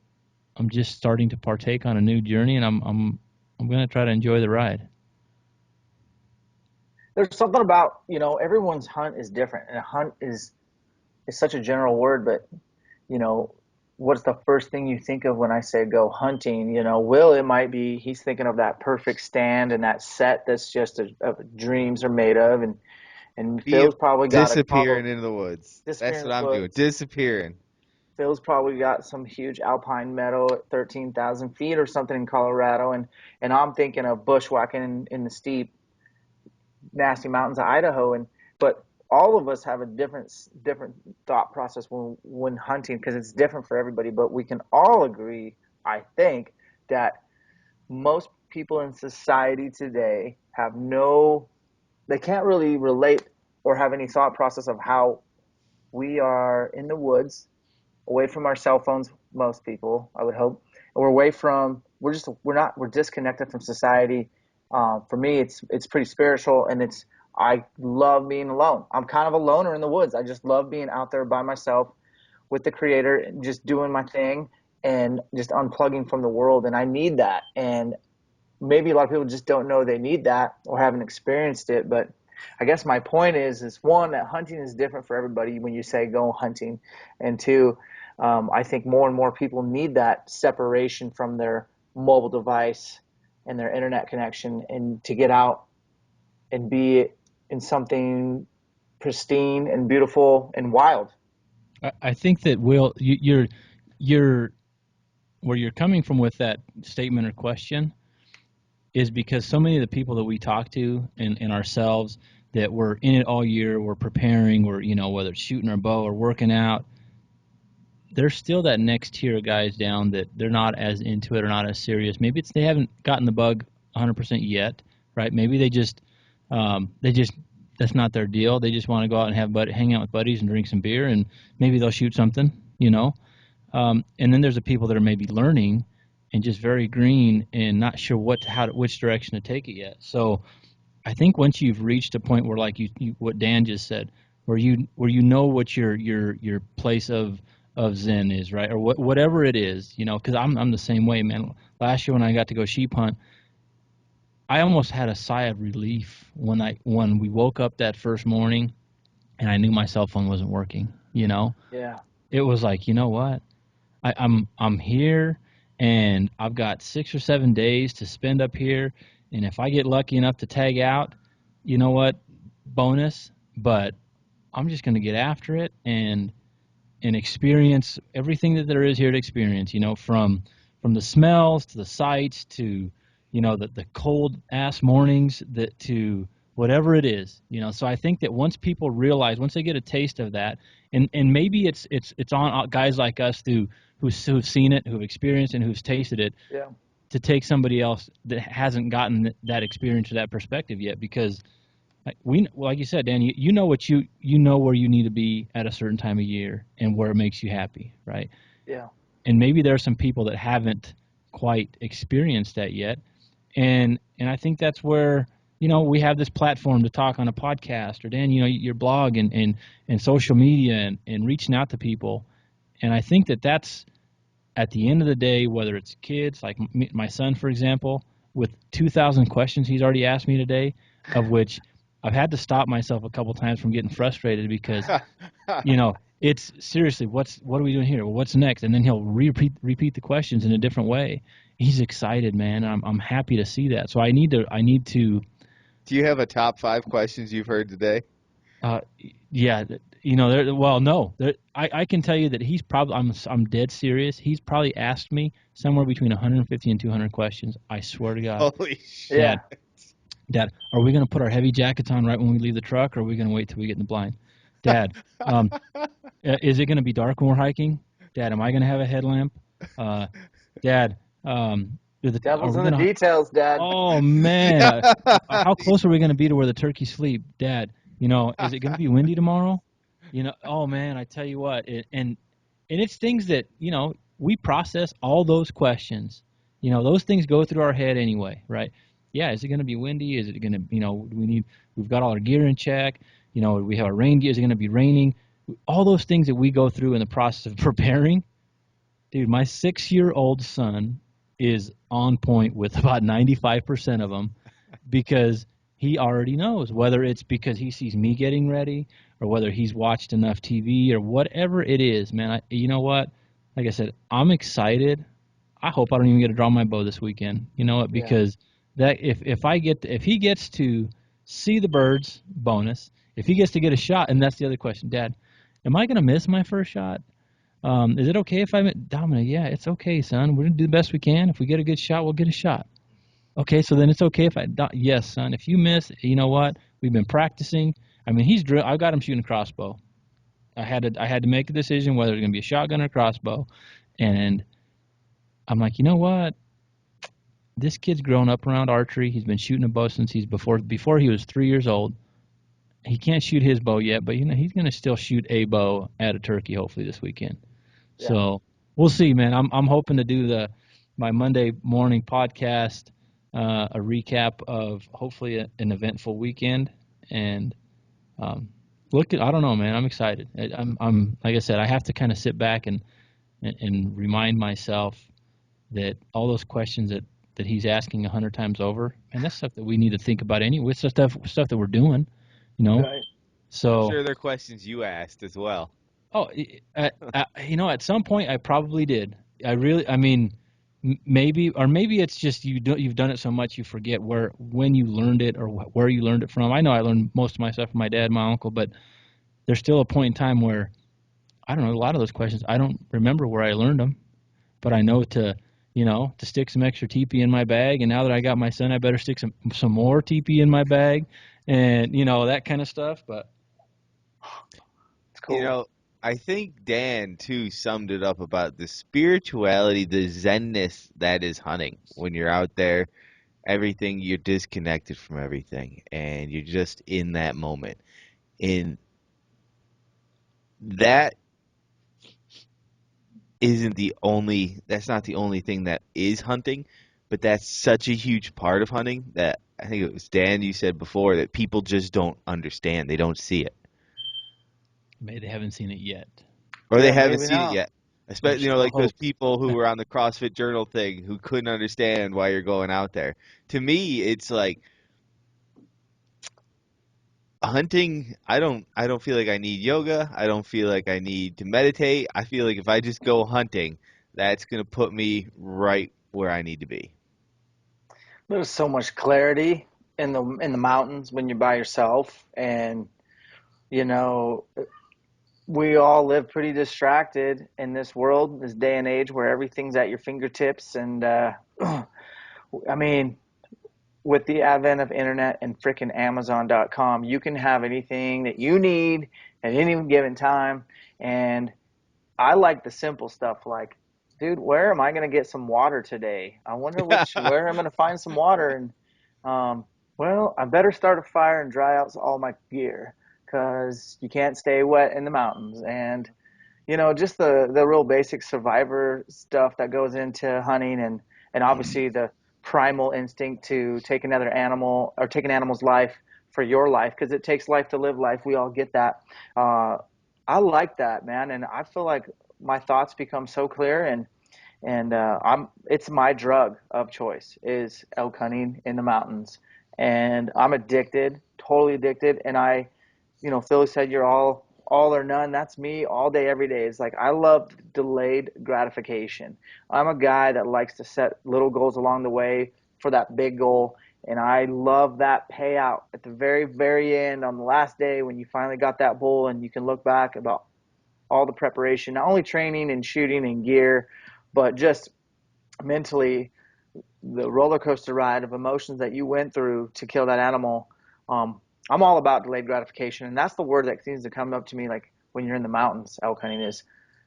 I'm just starting to partake on a new journey, and I'm gonna try to enjoy the ride. There's something about, everyone's hunt is different, and a hunt is such a general word, but you know, what's the first thing you think of when I say go hunting? Will, it might be he's thinking of that perfect stand and that set that's just dreams are made of, and be Phil's probably got a disappearing combo into the woods. That's disappearing what in the I'm doing. woods. Disappearing. Phil's probably got some huge alpine meadow at 13,000 feet or something in Colorado, and I'm thinking of bushwhacking in the steep, nasty mountains of Idaho, but all of us have a different thought process when hunting because it's different for everybody. But we can all agree, I think, that most people in society today they can't really relate or have any thought process of how we are in the woods, away from our cell phones. Most people, I would hope, and we're disconnected from society. For me, it's pretty spiritual, and I love being alone. I'm kind of a loner in the woods. I just love being out there by myself with the creator, and just doing my thing and just unplugging from the world. And I need that. And maybe a lot of people just don't know they need that or haven't experienced it. But I guess my point is one, that hunting is different for everybody when you say go hunting, and two, I think more and more people need that separation from their mobile device and their internet connection, and to get out and be in something pristine and beautiful and wild. I think that you're where you're coming from with that statement or question is because so many of the people that we talk to and ourselves that we're in it all year, we're preparing, we're whether it's shooting our bow or working out, there's still that next tier of guys down that they're not as into it or not as serious. Maybe they haven't gotten the bug 100% yet, right? Maybe they just that's not their deal. They just want to go out and hang out with buddies and drink some beer, and maybe they'll shoot something. And then there's the people that are maybe learning and just very green and not sure which direction to take it yet. So I think once you've reached a point where, like what Dan just said, where you know what your place of zen is, right, or whatever it is, because I'm the same way, man. Last year when I got to go sheep hunt, I almost had a sigh of relief when we woke up that first morning and I knew my cell phone wasn't working. Yeah. It was like, you know what? I'm here, and I've got 6 or 7 days to spend up here. And if I get lucky enough to tag out, you know what? Bonus. But I'm just going to get after it and experience everything that there is here to experience. From the smells to the sights to the cold ass mornings to whatever it is. So I think that once people realize, once they get a taste of that, and maybe it's on guys like us who've seen it, who've experienced it, and who've tasted it, Yeah. to take somebody else that hasn't gotten that experience or that perspective yet. Because like you said, Dan, you know you know where you need to be at a certain time of year and where it makes you happy, right? Yeah. And maybe there are some people that haven't quite experienced that yet, and I think that's where we have this platform to talk on a podcast, or Dan, your blog and social media and reaching out to people. And I think that's at the end of the day, whether it's kids, like my son, for example, with 2,000 questions he's already asked me today, of which I've had to stop myself a couple times from getting frustrated because, it's seriously, what are we doing here? What's next? And then he'll repeat the questions in a different way. He's excited, man. I'm happy to see that. So I need to. Do you have a top 5 questions you've heard today? Yeah, no. I can tell you that he's probably, I'm dead serious. He's probably asked me somewhere between 150 and 200 questions. I swear to God. Holy shit. Yeah. Dad, are we going to put our heavy jackets on right when we leave the truck, or are we going to wait till we get in the blind? Dad, is it going to be dark when we're hiking? Dad, am I going to have a headlamp? Dad, Devil's in the details, Dad. Oh man, how close are we going to be to where the turkeys sleep, Dad? Is it going to be windy tomorrow? Oh man, I tell you what, and it's things that we process all those questions. Those things go through our head anyway, right? Yeah, is it going to be windy? Is it going to, we've got all our gear in check. We have our rain gear. Is it going to be raining? All those things that we go through in the process of preparing. Dude, my 6-year-old son is on point with about 95% of them because he already knows, whether it's because he sees me getting ready or whether he's watched enough TV or whatever it is, man. You know what? Like I said, I'm excited. I hope I don't even get to draw my bow this weekend. You know what? Because that if he gets to see the birds, bonus. If he gets to get a shot, and that's the other question, Dad, am I going to miss my first shot? Is it okay if Dominic? Yeah, it's okay, son. We're gonna do the best we can. If we get a good shot, we'll get a shot. Okay, so then it's okay if yes, son. If you miss, you know what? We've been practicing. I mean, I've got him shooting a crossbow. I had to make a decision whether it's gonna be a shotgun or a crossbow, and I'm like, you know what? This kid's grown up around archery. He's been shooting a bow since before he was 3 years old. He can't shoot his bow yet, but he's gonna still shoot a bow at a turkey hopefully this weekend. Yeah. So we'll see, man. I'm hoping to do my Monday morning podcast, a recap of hopefully an eventful weekend, and I don't know, man. I'm excited. I'm like I said, I have to kind of sit back and remind myself that all those questions that he's asking 100 times over, and that's stuff that we need to think about anyway. It's stuff that we're doing, Right. So I'm sure they're questions you asked as well. Oh, at some point I probably did. Maybe it's just you've done it so much you forget when you learned it or where you learned it from. I know I learned most of my stuff from my dad, my uncle, but there's still a point in time where I don't know, a lot of those questions I don't remember where I learned them, but I know to stick some extra TP in my bag, and now that I got my son, I better stick some more TP in my bag, and that kind of stuff. But it's cool. I think Dan, too, summed it up about the spirituality, the zenness that is hunting. When you're out there, you're disconnected from everything, and you're just in that moment. And that's not the only thing that is hunting, but that's such a huge part of hunting that I think it was Dan, you said before, that people just don't understand. They don't see it. Maybe they haven't seen it yet. Or they haven't seen it yet. Especially, like those people who were on the CrossFit Journal thing who couldn't understand why you're going out there. To me, it's like hunting. I don't feel like I need yoga. I don't feel like I need to meditate. I feel like if I just go hunting, that's going to put me right where I need to be. There's so much clarity in the mountains when you're by yourself, and we all live pretty distracted in this world, this day and age where everything's at your fingertips. And I mean, with the advent of internet and frickin' Amazon.com, you can have anything that you need at any given time. And I like the simple stuff like, dude, where am I going to get some water today? I wonder where I'm going to find some water. And well, I better start a fire and dry out all my gear, because you can't stay wet in the mountains. And just the real basic survivor stuff that goes into hunting, and obviously the primal instinct to take another animal or take an animal's life for your life, because it takes life to live life. We all get that. Uh, I like that, man, and I feel like my thoughts become so clear, and I'm it's my drug of choice is elk hunting in the mountains, and I'm addicted, totally addicted. And Philly said you're all or none. That's me all day, every day. It's like I love delayed gratification. I'm a guy that likes to set little goals along the way for that big goal. And I love that payout at the very, very end on the last day when you finally got that bull and you can look back about all the preparation, not only training and shooting and gear, but just mentally the roller coaster ride of emotions that you went through to kill that animal. I'm all about delayed gratification, and that's the word that seems to come up to me like when you're in the mountains elk hunting is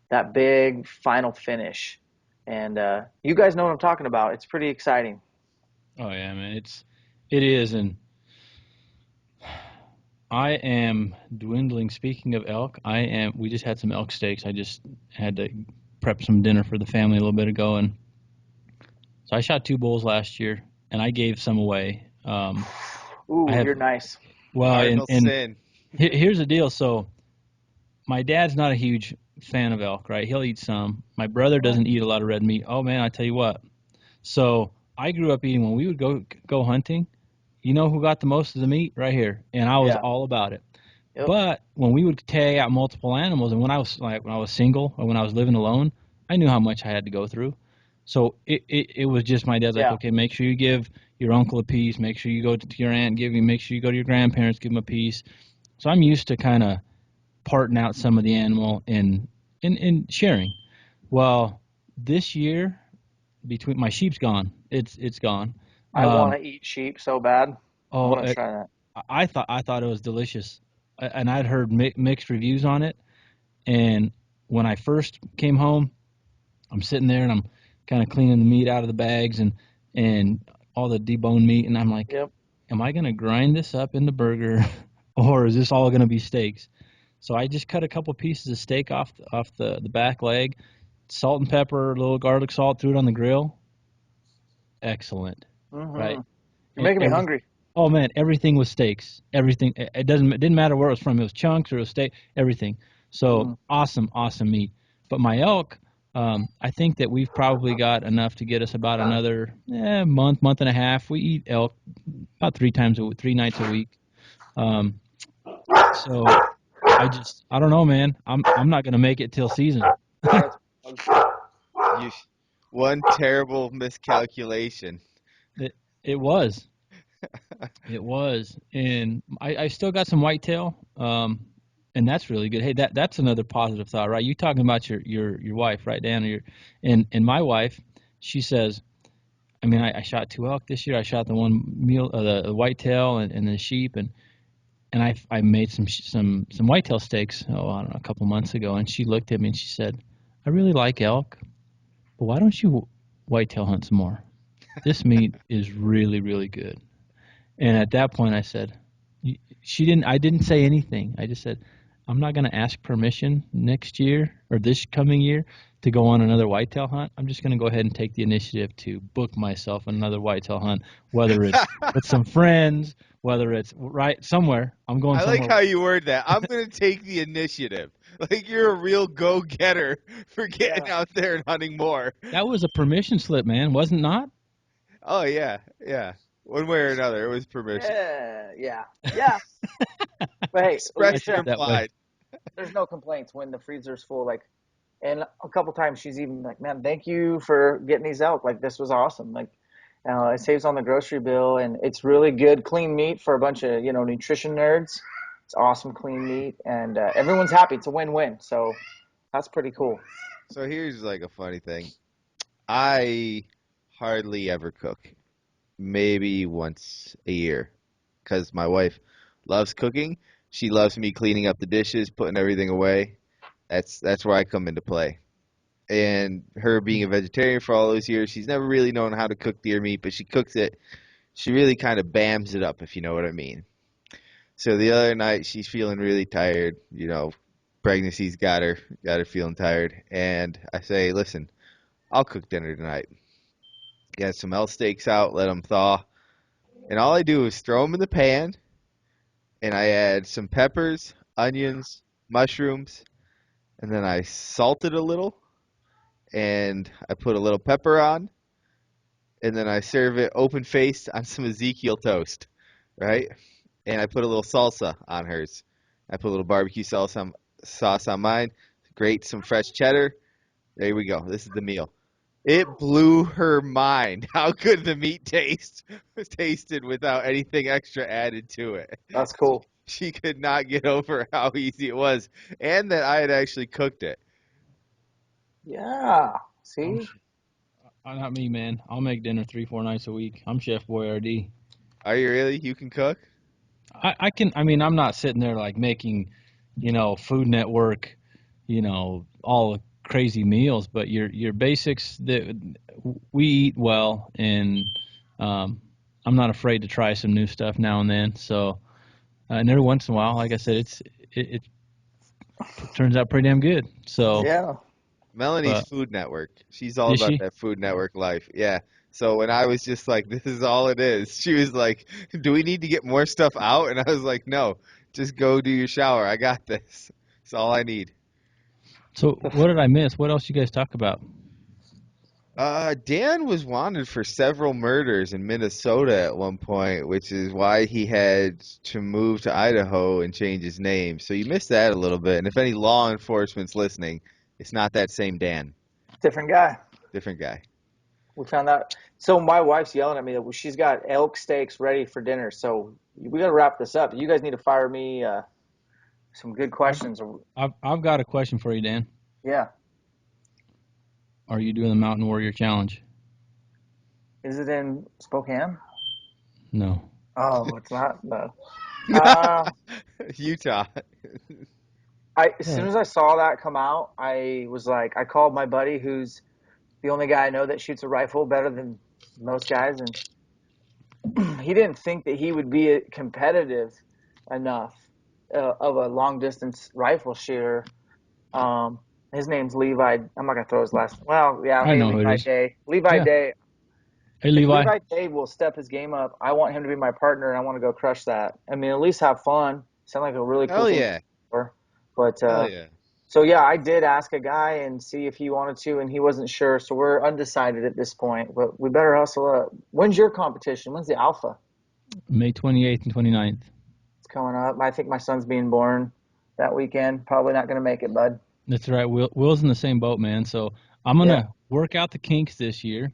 that big final finish. And you guys know what I'm talking about. It's pretty exciting. Oh yeah, man, it is, and I am dwindling. Speaking of elk, we just had some elk steaks. I just had to prep some dinner for the family a little bit ago, and so I shot 2 bulls last year, and I gave some away. I Ooh, have you're nice. well, Cardinal and sin. here's the deal. So my dad's not a huge fan of elk, right? He'll eat some. My brother doesn't eat a lot of red meat. Oh man, I tell you what. So I grew up eating when we would go hunting. You know who got the most of the meat? Right here, and I was Yeah. all about it. Yep. But when we would tag out multiple animals, and when I was single or when I was living alone, I knew how much I had to go through. So it was just my dad's like, Yeah. okay, make sure you give your uncle a piece, make sure you go to your aunt, make sure you go to your grandparents, give them a piece. So I'm used to kind of parting out some of the animal and sharing. Well, this year between my sheep's gone, it's gone. I want Um, to eat sheep so bad. I oh, want to try that. I thought it was delicious, and I'd heard mixed reviews on it. And when I first came home, I'm sitting there and I'm kind of cleaning the meat out of the bags and all the deboned meat, and I'm like, Yep. am I gonna grind this up into burger, or is this all gonna be steaks? So I just cut a couple pieces of steak off the back leg, salt and pepper, a little garlic salt, threw it on the grill. Excellent, right? You're making me Every hungry. Oh man, everything was steaks. Everything. It didn't matter where it was from. It was chunks or it was steak. Everything. So Mm. awesome meat. But my elk, I think that we've probably got enough to get us about another month and a half. We eat elk about 3 nights a week. Um, so I don't know, man. I'm not gonna make it till season. That's You, one terrible miscalculation. It it was. It was, and I still got some whitetail, and that's really good. Hey, that's another positive thought, right? You talking about your wife, right, Dan? Or and my wife, she says, I mean, I shot 2 elk this year. I shot the one mule, the whitetail, and the sheep, and I made some whitetail steaks. Oh, I don't know, a couple months ago, and she looked at me and she said, I really like elk, but why don't you whitetail hunt some more? This meat is really good. And at that point, I said, she didn't. I didn't say anything. I just said, I'm not going to ask permission next year or this coming year to go on another whitetail hunt. I'm just going to go ahead and take the initiative to book myself another whitetail hunt, whether it's with some friends, whether it's right somewhere. I'm going I like somewhere. how you word that. I'm going to take the initiative. Like you're a real go-getter for getting yeah. out there and hunting more. That was a permission slip, man, wasn't not? Oh, yeah, yeah. One way or another, it was permission. Yeah. But hey, I Expressed took or it Alicia, that way. implied. there's no complaints when the freezer's full. Like, and a couple times she's even like, "Man, thank you for getting these elk. Like, this was awesome. Like, it saves on the grocery bill, and it's really good, clean meat for a bunch of nutrition nerds. It's awesome, clean meat, and everyone's happy. It's a win-win. So that's pretty cool. So here's like a funny thing. I hardly ever cook. Maybe once a year. Because my wife loves cooking. She loves me cleaning up the dishes, putting everything away. That's where I come into play. And her being a vegetarian for all those years, she's never really known how to cook deer meat, but she cooks it. She really kind of bams it up, if you know what I mean. So the other night, she's feeling really tired. Pregnancy's got her feeling tired. And I say, listen, I'll cook dinner tonight. Get some L steaks out, let them thaw. And all I do is throw them in the pan, and I add some peppers, onions, mushrooms, and then I salt it a little, and I put a little pepper on, and then I serve it open faced on some Ezekiel toast, right? And I put a little salsa on hers. I put a little barbecue sauce on mine. Grate some fresh cheddar. There we go. This is the meal. It blew her mind how good the meat tasted without anything extra added to it. That's cool. She could not get over how easy it was, and that I had actually cooked it. Yeah. I'm See? not me, man. I'll make dinner 3-4 nights a week. I'm Chef Boyardee. Are you really? You can cook? I can. I mean, I'm not sitting there like making, Food Network, all crazy meals, but your basics that we eat well, and I'm not afraid to try some new stuff now and then. So, and every once in a while, like I said, it turns out pretty damn good. So, Yeah. Melanie's but Food Network. She's all is about she? that Food Network life. Yeah. So when I was just like, this is all it is, she was like, do we need to get more stuff out? And I was like, no, just go do your shower. I got this. It's all I need. So, what did I miss? What else you guys talk about? Dan was wanted for several murders in Minnesota at one point, which is why he had to move to Idaho and change his name. So you missed that a little bit. And if any law enforcement's listening, it's not that same Dan. Different guy. Different guy. We found out. So my wife's yelling at me that she's got elk steaks ready for dinner. So we got to wrap this up. You guys need to fire me some good I've, questions. I've got a question for you, Dan. Yeah. Are you doing the Mountain Warrior Challenge? Is it in Spokane? No. Oh, it's not. No. Uh, Utah. as Yeah. soon as I saw that come out, I was like, I called my buddy who's the only guy I know that shoots a rifle better than most guys, and he didn't think that he would be competitive enough of a long distance rifle shooter. Um, his name's Levi. I'm not gonna throw his last. Well, yeah. I Hey, know who it Levi is. Day. Levi Yeah. Day. Hey, If Levi. Levi Day will step his game up, I want him to be my partner, and I want to go crush that. I mean, at least have fun. Sound like a really cool Hell thing. yeah. But Hell yeah. so yeah, I did ask a guy and see if he wanted to, and he wasn't sure. So we're undecided at this point. But we better hustle up. When's your competition? When's the Alpha? May 28th and 29th. It's coming up. I think my son's being born that weekend. Probably not going to make it, bud. That's right. Will's in the same boat, man. So I'm Yeah. gonna work out the kinks this year.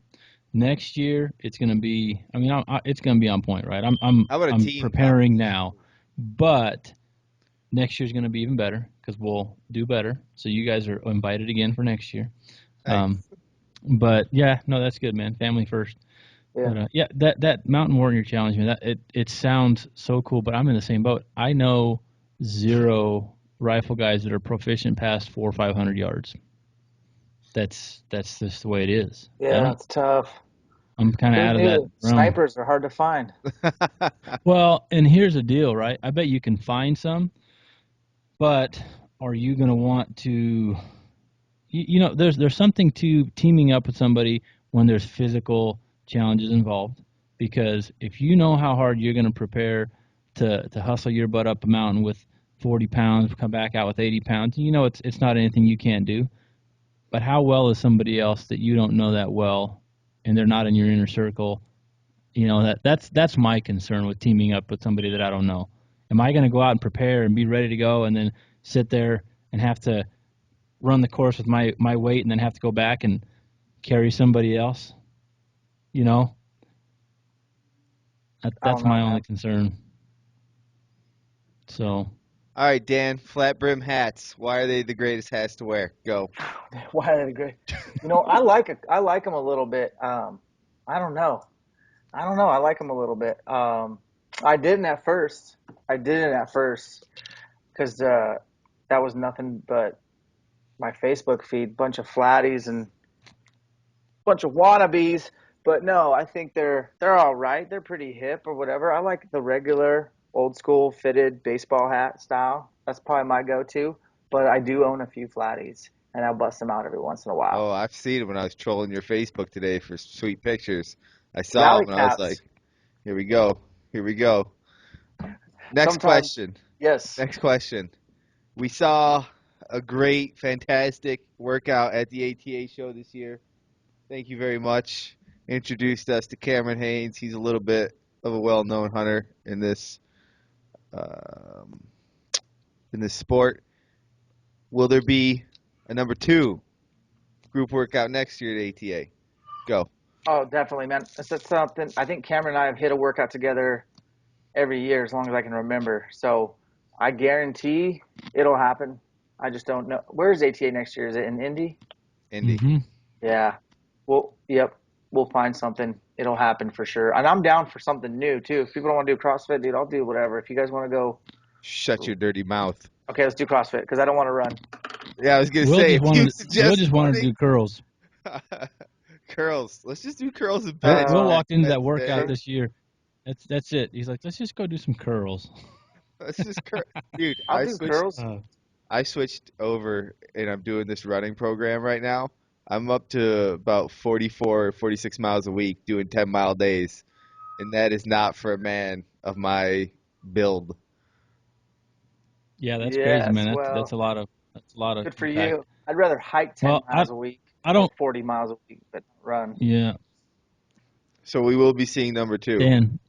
Next year, it's gonna be. I mean, it's gonna be on point, right? How about a I'm team preparing competition? now, but next year's gonna be even better because we'll do better. So you guys are invited again for next year. Um, Nice. but yeah, no, that's good, man. Family first. Yeah. But yeah, that Mountain Warrior Challenge, man, it sounds so cool. But I'm in the same boat. I know zero rifle guys that are proficient past 400 or 500 yards. That's just the way it is. Yeah, it's tough. I'm kind of Who out of that knew? realm. Snipers are hard to find. Well, and here's the deal, right? I bet you can find some, but are you going to want to? There's something to teaming up with somebody when there's physical challenges involved, because if you know how hard you're going to prepare to hustle your butt up a mountain with 40 pounds, come back out with 80 pounds, it's not anything you can't do. But how well is somebody else that you don't know that well, and they're not in your inner circle? That's my concern with teaming up with somebody that I don't know. Am I going to go out and prepare and be ready to go, and then sit there and have to run the course with my weight, and then have to go back and carry somebody else? You know, I don't that's know, my only man. concern. So All right, Dan, flat brim hats. Why are they the greatest hats to wear? Go. Why are they great? I like them a little bit. I don't know. I don't know. I like them a little bit. I didn't at first. I didn't at first because that was nothing but my Facebook feed, bunch of flatties and bunch of wannabes. But no, I think they're all right. They're pretty hip or whatever. I like the regular old school fitted baseball hat style. That's probably my go-to. But I do own a few flatties. and I'll bust them out every once in a while. Oh, I've seen it when I was trolling your Facebook today for sweet pictures. I saw Valley them and I was like, cats. here we go. Here we go. Next Sometimes, question. yes. Next question. We saw a great, fantastic workout at the ATA show this year. Thank you very much. Introduced us to Cameron Haynes. He's a little bit of a well-known hunter um, in this sport. Will there be a number 2 group workout next year at ATA? Go. Oh, definitely, man. That's something. I think Cameron and I have hit a workout together every year as long as I can remember. So I guarantee it'll happen. I just don't know. Where's ATA next year? Is it in Indy? Indy. Mm-hmm. Yeah. Well, yep. We'll find something. It'll happen for sure. And I'm down for something new too. If people don't want to do CrossFit, dude, I'll do whatever. If you guys want to go, Shut your dirty mouth. okay, let's do CrossFit because I don't want to run. Yeah, I was gonna Will say just if you wanted Will suggest just wanted to running, do curls. curls. Let's just do curls and bench. Will Uh, walked into that workout Wednesday. this year. That's it. He's like, let's just go do some curls. Let's just dude. I'll do curls. I switched over and I'm doing this running program right now. I'm up to about 44, 46 miles a week doing 10-mile days, and that is not for a man of my build. Yeah, that's crazy, Yes. man. That's Well, a lot of good for impact. you. I'd rather hike 10 Well, miles a week I or don't. 40 miles a week, but run. Yeah, So we will be seeing number 2. Dan,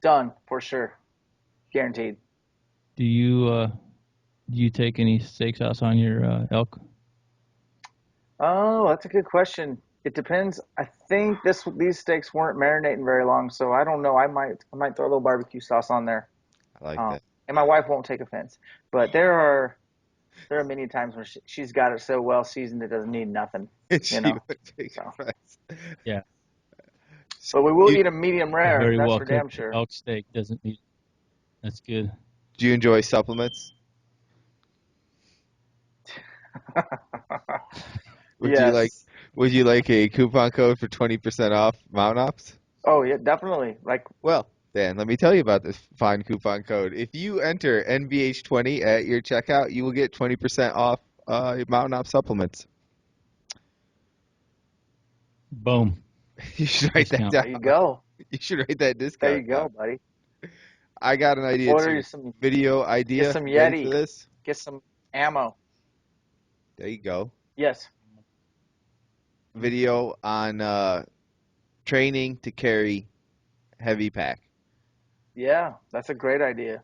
Done for sure. Guaranteed. do you take any steak sauce on your elk? Oh, that's a good question. It depends. I think these steaks weren't marinating very long, so I don't know. I might throw a little barbecue sauce on there. I like Um, that. and my wife won't take offense. But there are many times when she's got it so well seasoned it doesn't need nothing, you She know. would take So, offense. Yeah, So but we will you, eat a medium a rare. very That's well for damn cooked sure. elk steak doesn't need. That's good. do you enjoy supplements? Would you like Yes. would you like a coupon code for 20% off Mountain Ops? Oh yeah, definitely. Like, Well, Dan, let me tell you about this fine coupon code. If you enter NBH20 at your checkout, you will get 20% off Mountain Ops supplements. Boom. You should write that Discount. down. there you go. You should write that There you discount go, down. buddy. I got an idea Order you too. some. Video Get idea. some You ready for Yeti. this? Get some ammo. There you go. Yes. Video on training to carry heavy pack. Yeah, that's a great idea.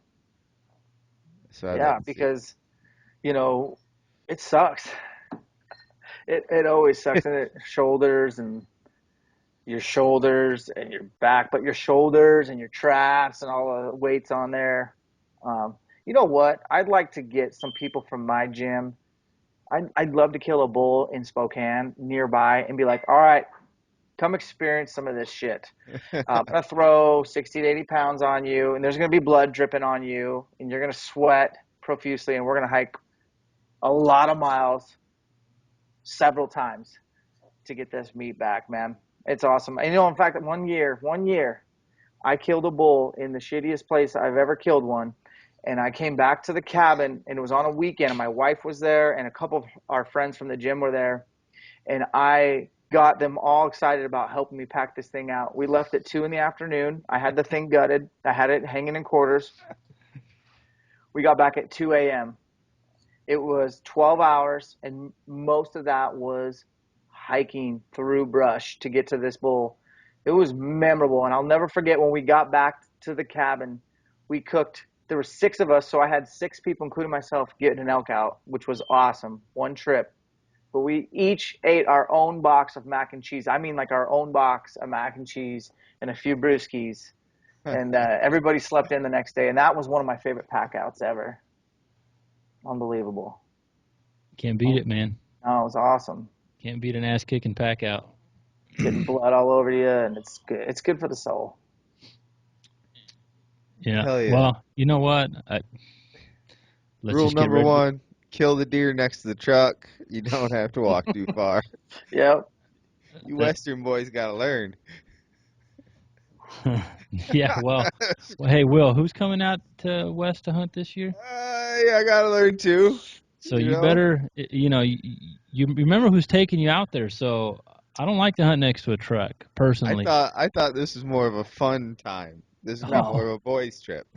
So I'd like Yeah, to see. because you know, it sucks. It always sucks in it shoulders and your back, but your shoulders and your traps and all the weights on there. You know what? I'd like to get some people from my gym. I'd love to kill a bull in Spokane nearby and be like, all right, come experience some of this shit. I'm gonna throw 60 to 80 pounds on you, and there's gonna be blood dripping on you, and you're gonna sweat profusely, and we're gonna hike a lot of miles several times to get this meat back, man. It's awesome. And in fact, one year, I killed a bull in the shittiest place I've ever killed one. And I came back to the cabin, and it was on a weekend, and my wife was there, and a couple of our friends from the gym were there. And I got them all excited about helping me pack this thing out. We left at 2 in the afternoon. I had the thing gutted. I had it hanging in quarters. We got back at 2 a.m. It was 12 hours, and most of that was hiking through brush to get to this bull. It was memorable, and I'll never forget when we got back to the cabin. We cooked. There were 6 of us, so I had 6 people, including myself, getting an elk out, which was awesome. One trip. But we each ate our own box of mac and cheese. I mean, like our own box of mac and cheese and a few brewskis. And everybody slept in the next day, and that was one of my favorite pack outs ever. Unbelievable. Can't beat it, man. Oh, it was awesome. Can't beat an ass kicking pack out. Getting blood all over you, and it's good. It's good for the soul. Yeah. Hell yeah. Well, you know what? Let's Rule just get number ready. 1, kill the deer next to the truck. You don't have to walk too far. Yep. You Western boys got to learn. Yeah. Well, hey, Will, who's coming out to West to hunt this year? Yeah, I got to learn too. So you better, you remember who's taking you out there. So I don't like to hunt next to a truck, personally. I thought this was more of a fun time. This is No. more of a boys' trip.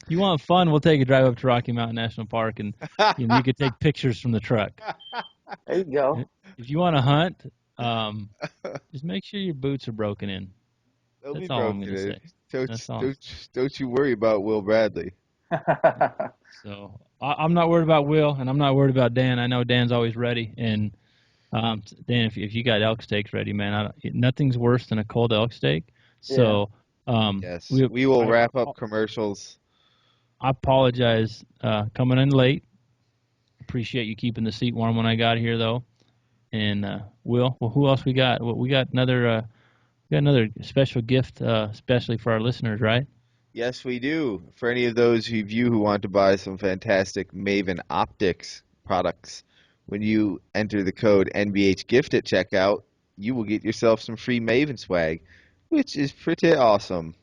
You want fun? We'll take a drive up to Rocky Mountain National Park, and you could take pictures from the truck. There you go. If you want to hunt, just make sure your boots are broken in. They'll be That's all I'm broken going to in. say. That's all. Don't you worry about Will Bradley. So I'm not worried about Will, and I'm not worried about Dan. I know Dan's always ready. And Dan, if you got elk steaks ready, man, nothing's worse than a cold elk steak. So Yes, we will wrap up commercials. I apologize coming in late. Appreciate you keeping the seat warm when I got here, though. And Will, well, who else we got? Well, we got another special gift, especially for our listeners, right? Yes, we do. For any of those of you who want to buy some fantastic Maven Optics products, when you enter the code NBHGIFT at checkout, you will get yourself some free Maven swag, which is pretty awesome.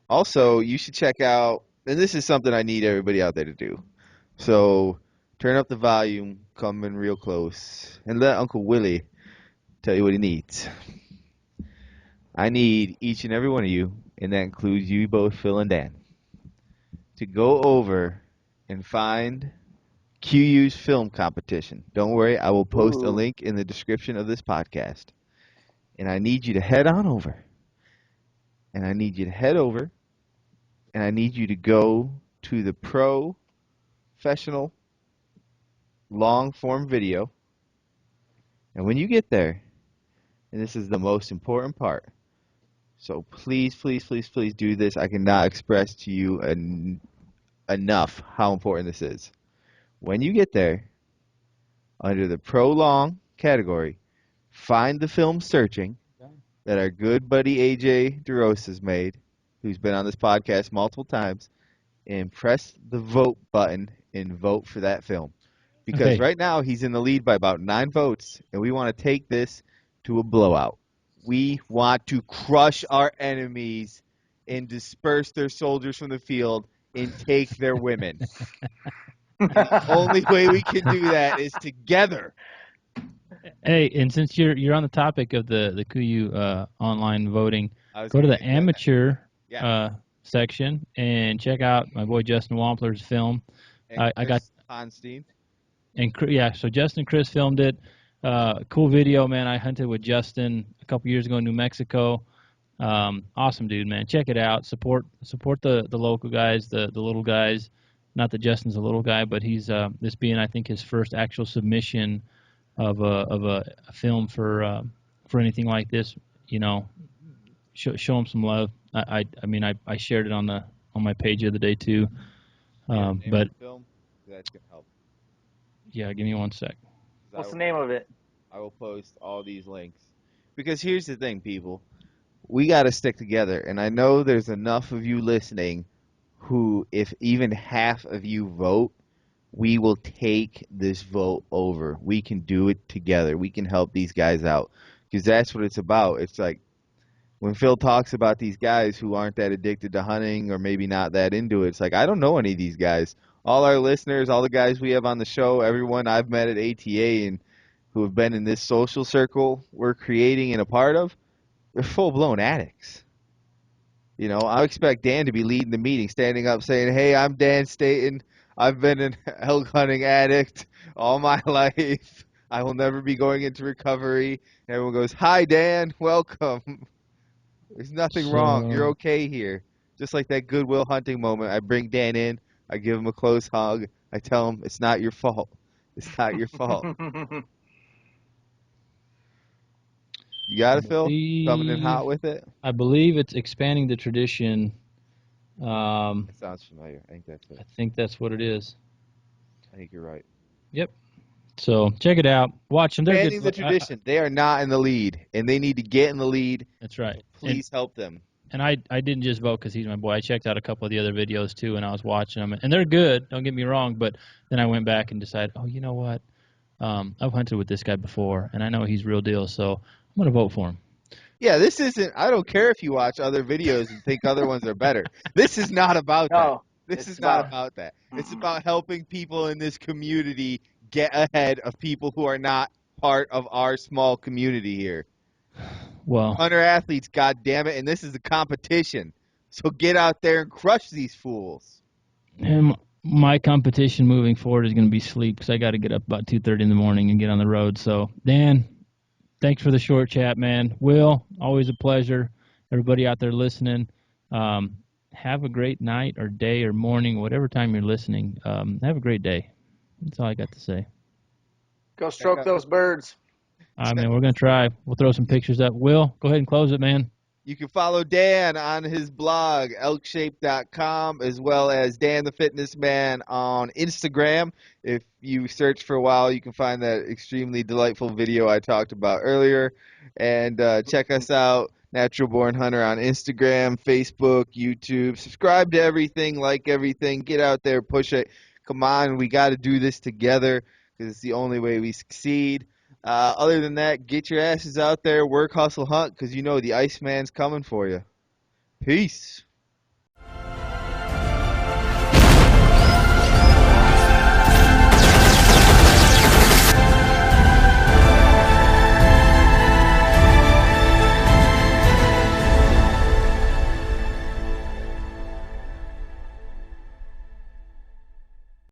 Also, you should check out, and this is something I need everybody out there to do. So turn up the volume, come in real close, and let Uncle Willie tell you what he needs. I need each and every one of you, and that includes you both, Phil and Dan, to go over and find QU's film competition. Don't worry, I will post a link in the description of this podcast. And I need you to head on over. And I need you to head over, and I need you to go to the professional long-form video. And when you get there, and this is the most important part, so please, please, please, please do this. I cannot express to you enough how important this is. When you get there, under the prolong category, find the film searching that our good buddy AJ DeRose has made, who's been on this podcast multiple times, and press the vote button and vote for that film. Because right now he's in the lead by about 9 votes, and we want to take this to a blowout. We want to crush our enemies and disperse their soldiers from the field and take their women. The only way we can do that is together. Hey, and since you're on the topic of the KUIU online voting, go to the amateur section and check out my boy Justin Wampler's film. And I got Honstein. And so Justin and Chris filmed it. Cool video, man. I hunted with Justin a couple years ago in New Mexico. Awesome dude, man. Check it out. Support the local guys, the little guys. Not that Justin's a little guy, but he's this being, I think, his first actual submission of a film for anything like this. You know, show him some love. I mean I shared it on my page the other day too. But film, that's gonna help. Yeah, give me one sec. What's the name of it? I will post all these links. Because here's the thing, people. We got to stick together. And I know there's enough of you listening who, if even half of you vote, we will take this vote over. We can do it together. We can help these guys out. Because that's what it's about. It's like when Phil talks about these guys who aren't that addicted to hunting or maybe not that into it, it's like I don't know any of these guys. All our listeners, all the guys we have on the show, everyone I've met at ATA and who have been in this social circle we're creating and a part of, they're full-blown addicts. You know, I expect Dan to be leading the meeting, standing up saying, hey, I'm Dan Staton. I've been an elk hunting addict all my life. I will never be going into recovery. And everyone goes, hi, Dan. Welcome. There's nothing wrong. You're okay here. Just like that Goodwill Hunting moment. I bring Dan in. I give him a close hug. I tell him, it's not your fault. It's not your fault. You got it, Phil? Coming in hot with it? I believe it's expanding the tradition. It sounds familiar. I think that's it. I think that's what it is. I think you're right. Yep. So check it out. Watch them. They're Expanding the tradition. They are not in the lead, and they need to get in the lead. That's right. Please help them. And I didn't just vote because he's my boy. I checked out a couple of the other videos too, and I was watching them, and they're good. Don't get me wrong, but then I went back and decided, oh, you know what? I've hunted with this guy before, and I know he's real deal, so I'm gonna vote for him. Yeah, this isn't. I don't care if you watch other videos and think other ones are better. This is not about that. This is not about that. It's about helping people in this community get ahead of people who are not part of our small community here. Well, Hunter athletes, God damn it, and this is a competition. So get out there and crush these fools. and my competition moving forward is going to be sleep because I got to get up about 2:30 in the morning and get on the road. So, Dan, thanks for the short chat, man. Will, always a pleasure. Everybody out there listening, have a great night or day or morning, whatever time you're listening. Have a great day. That's all I got to say. Go stroke those birds. All right, man, we're going to try. We'll throw some pictures up. Will, go ahead and close it, man. You can follow Dan on his blog, elkshape.com, as well as Dan the Fitness Man on Instagram. If you search for a while, you can find that extremely delightful video I talked about earlier. And check us out, Natural Born Hunter, on Instagram, Facebook, YouTube. Subscribe to everything, like everything. Get out there, push it. Come on, we got to do this together because it's the only way we succeed. Other than that, get your asses out there, work, hustle, hunt, because you know the Iceman's coming for you. Peace.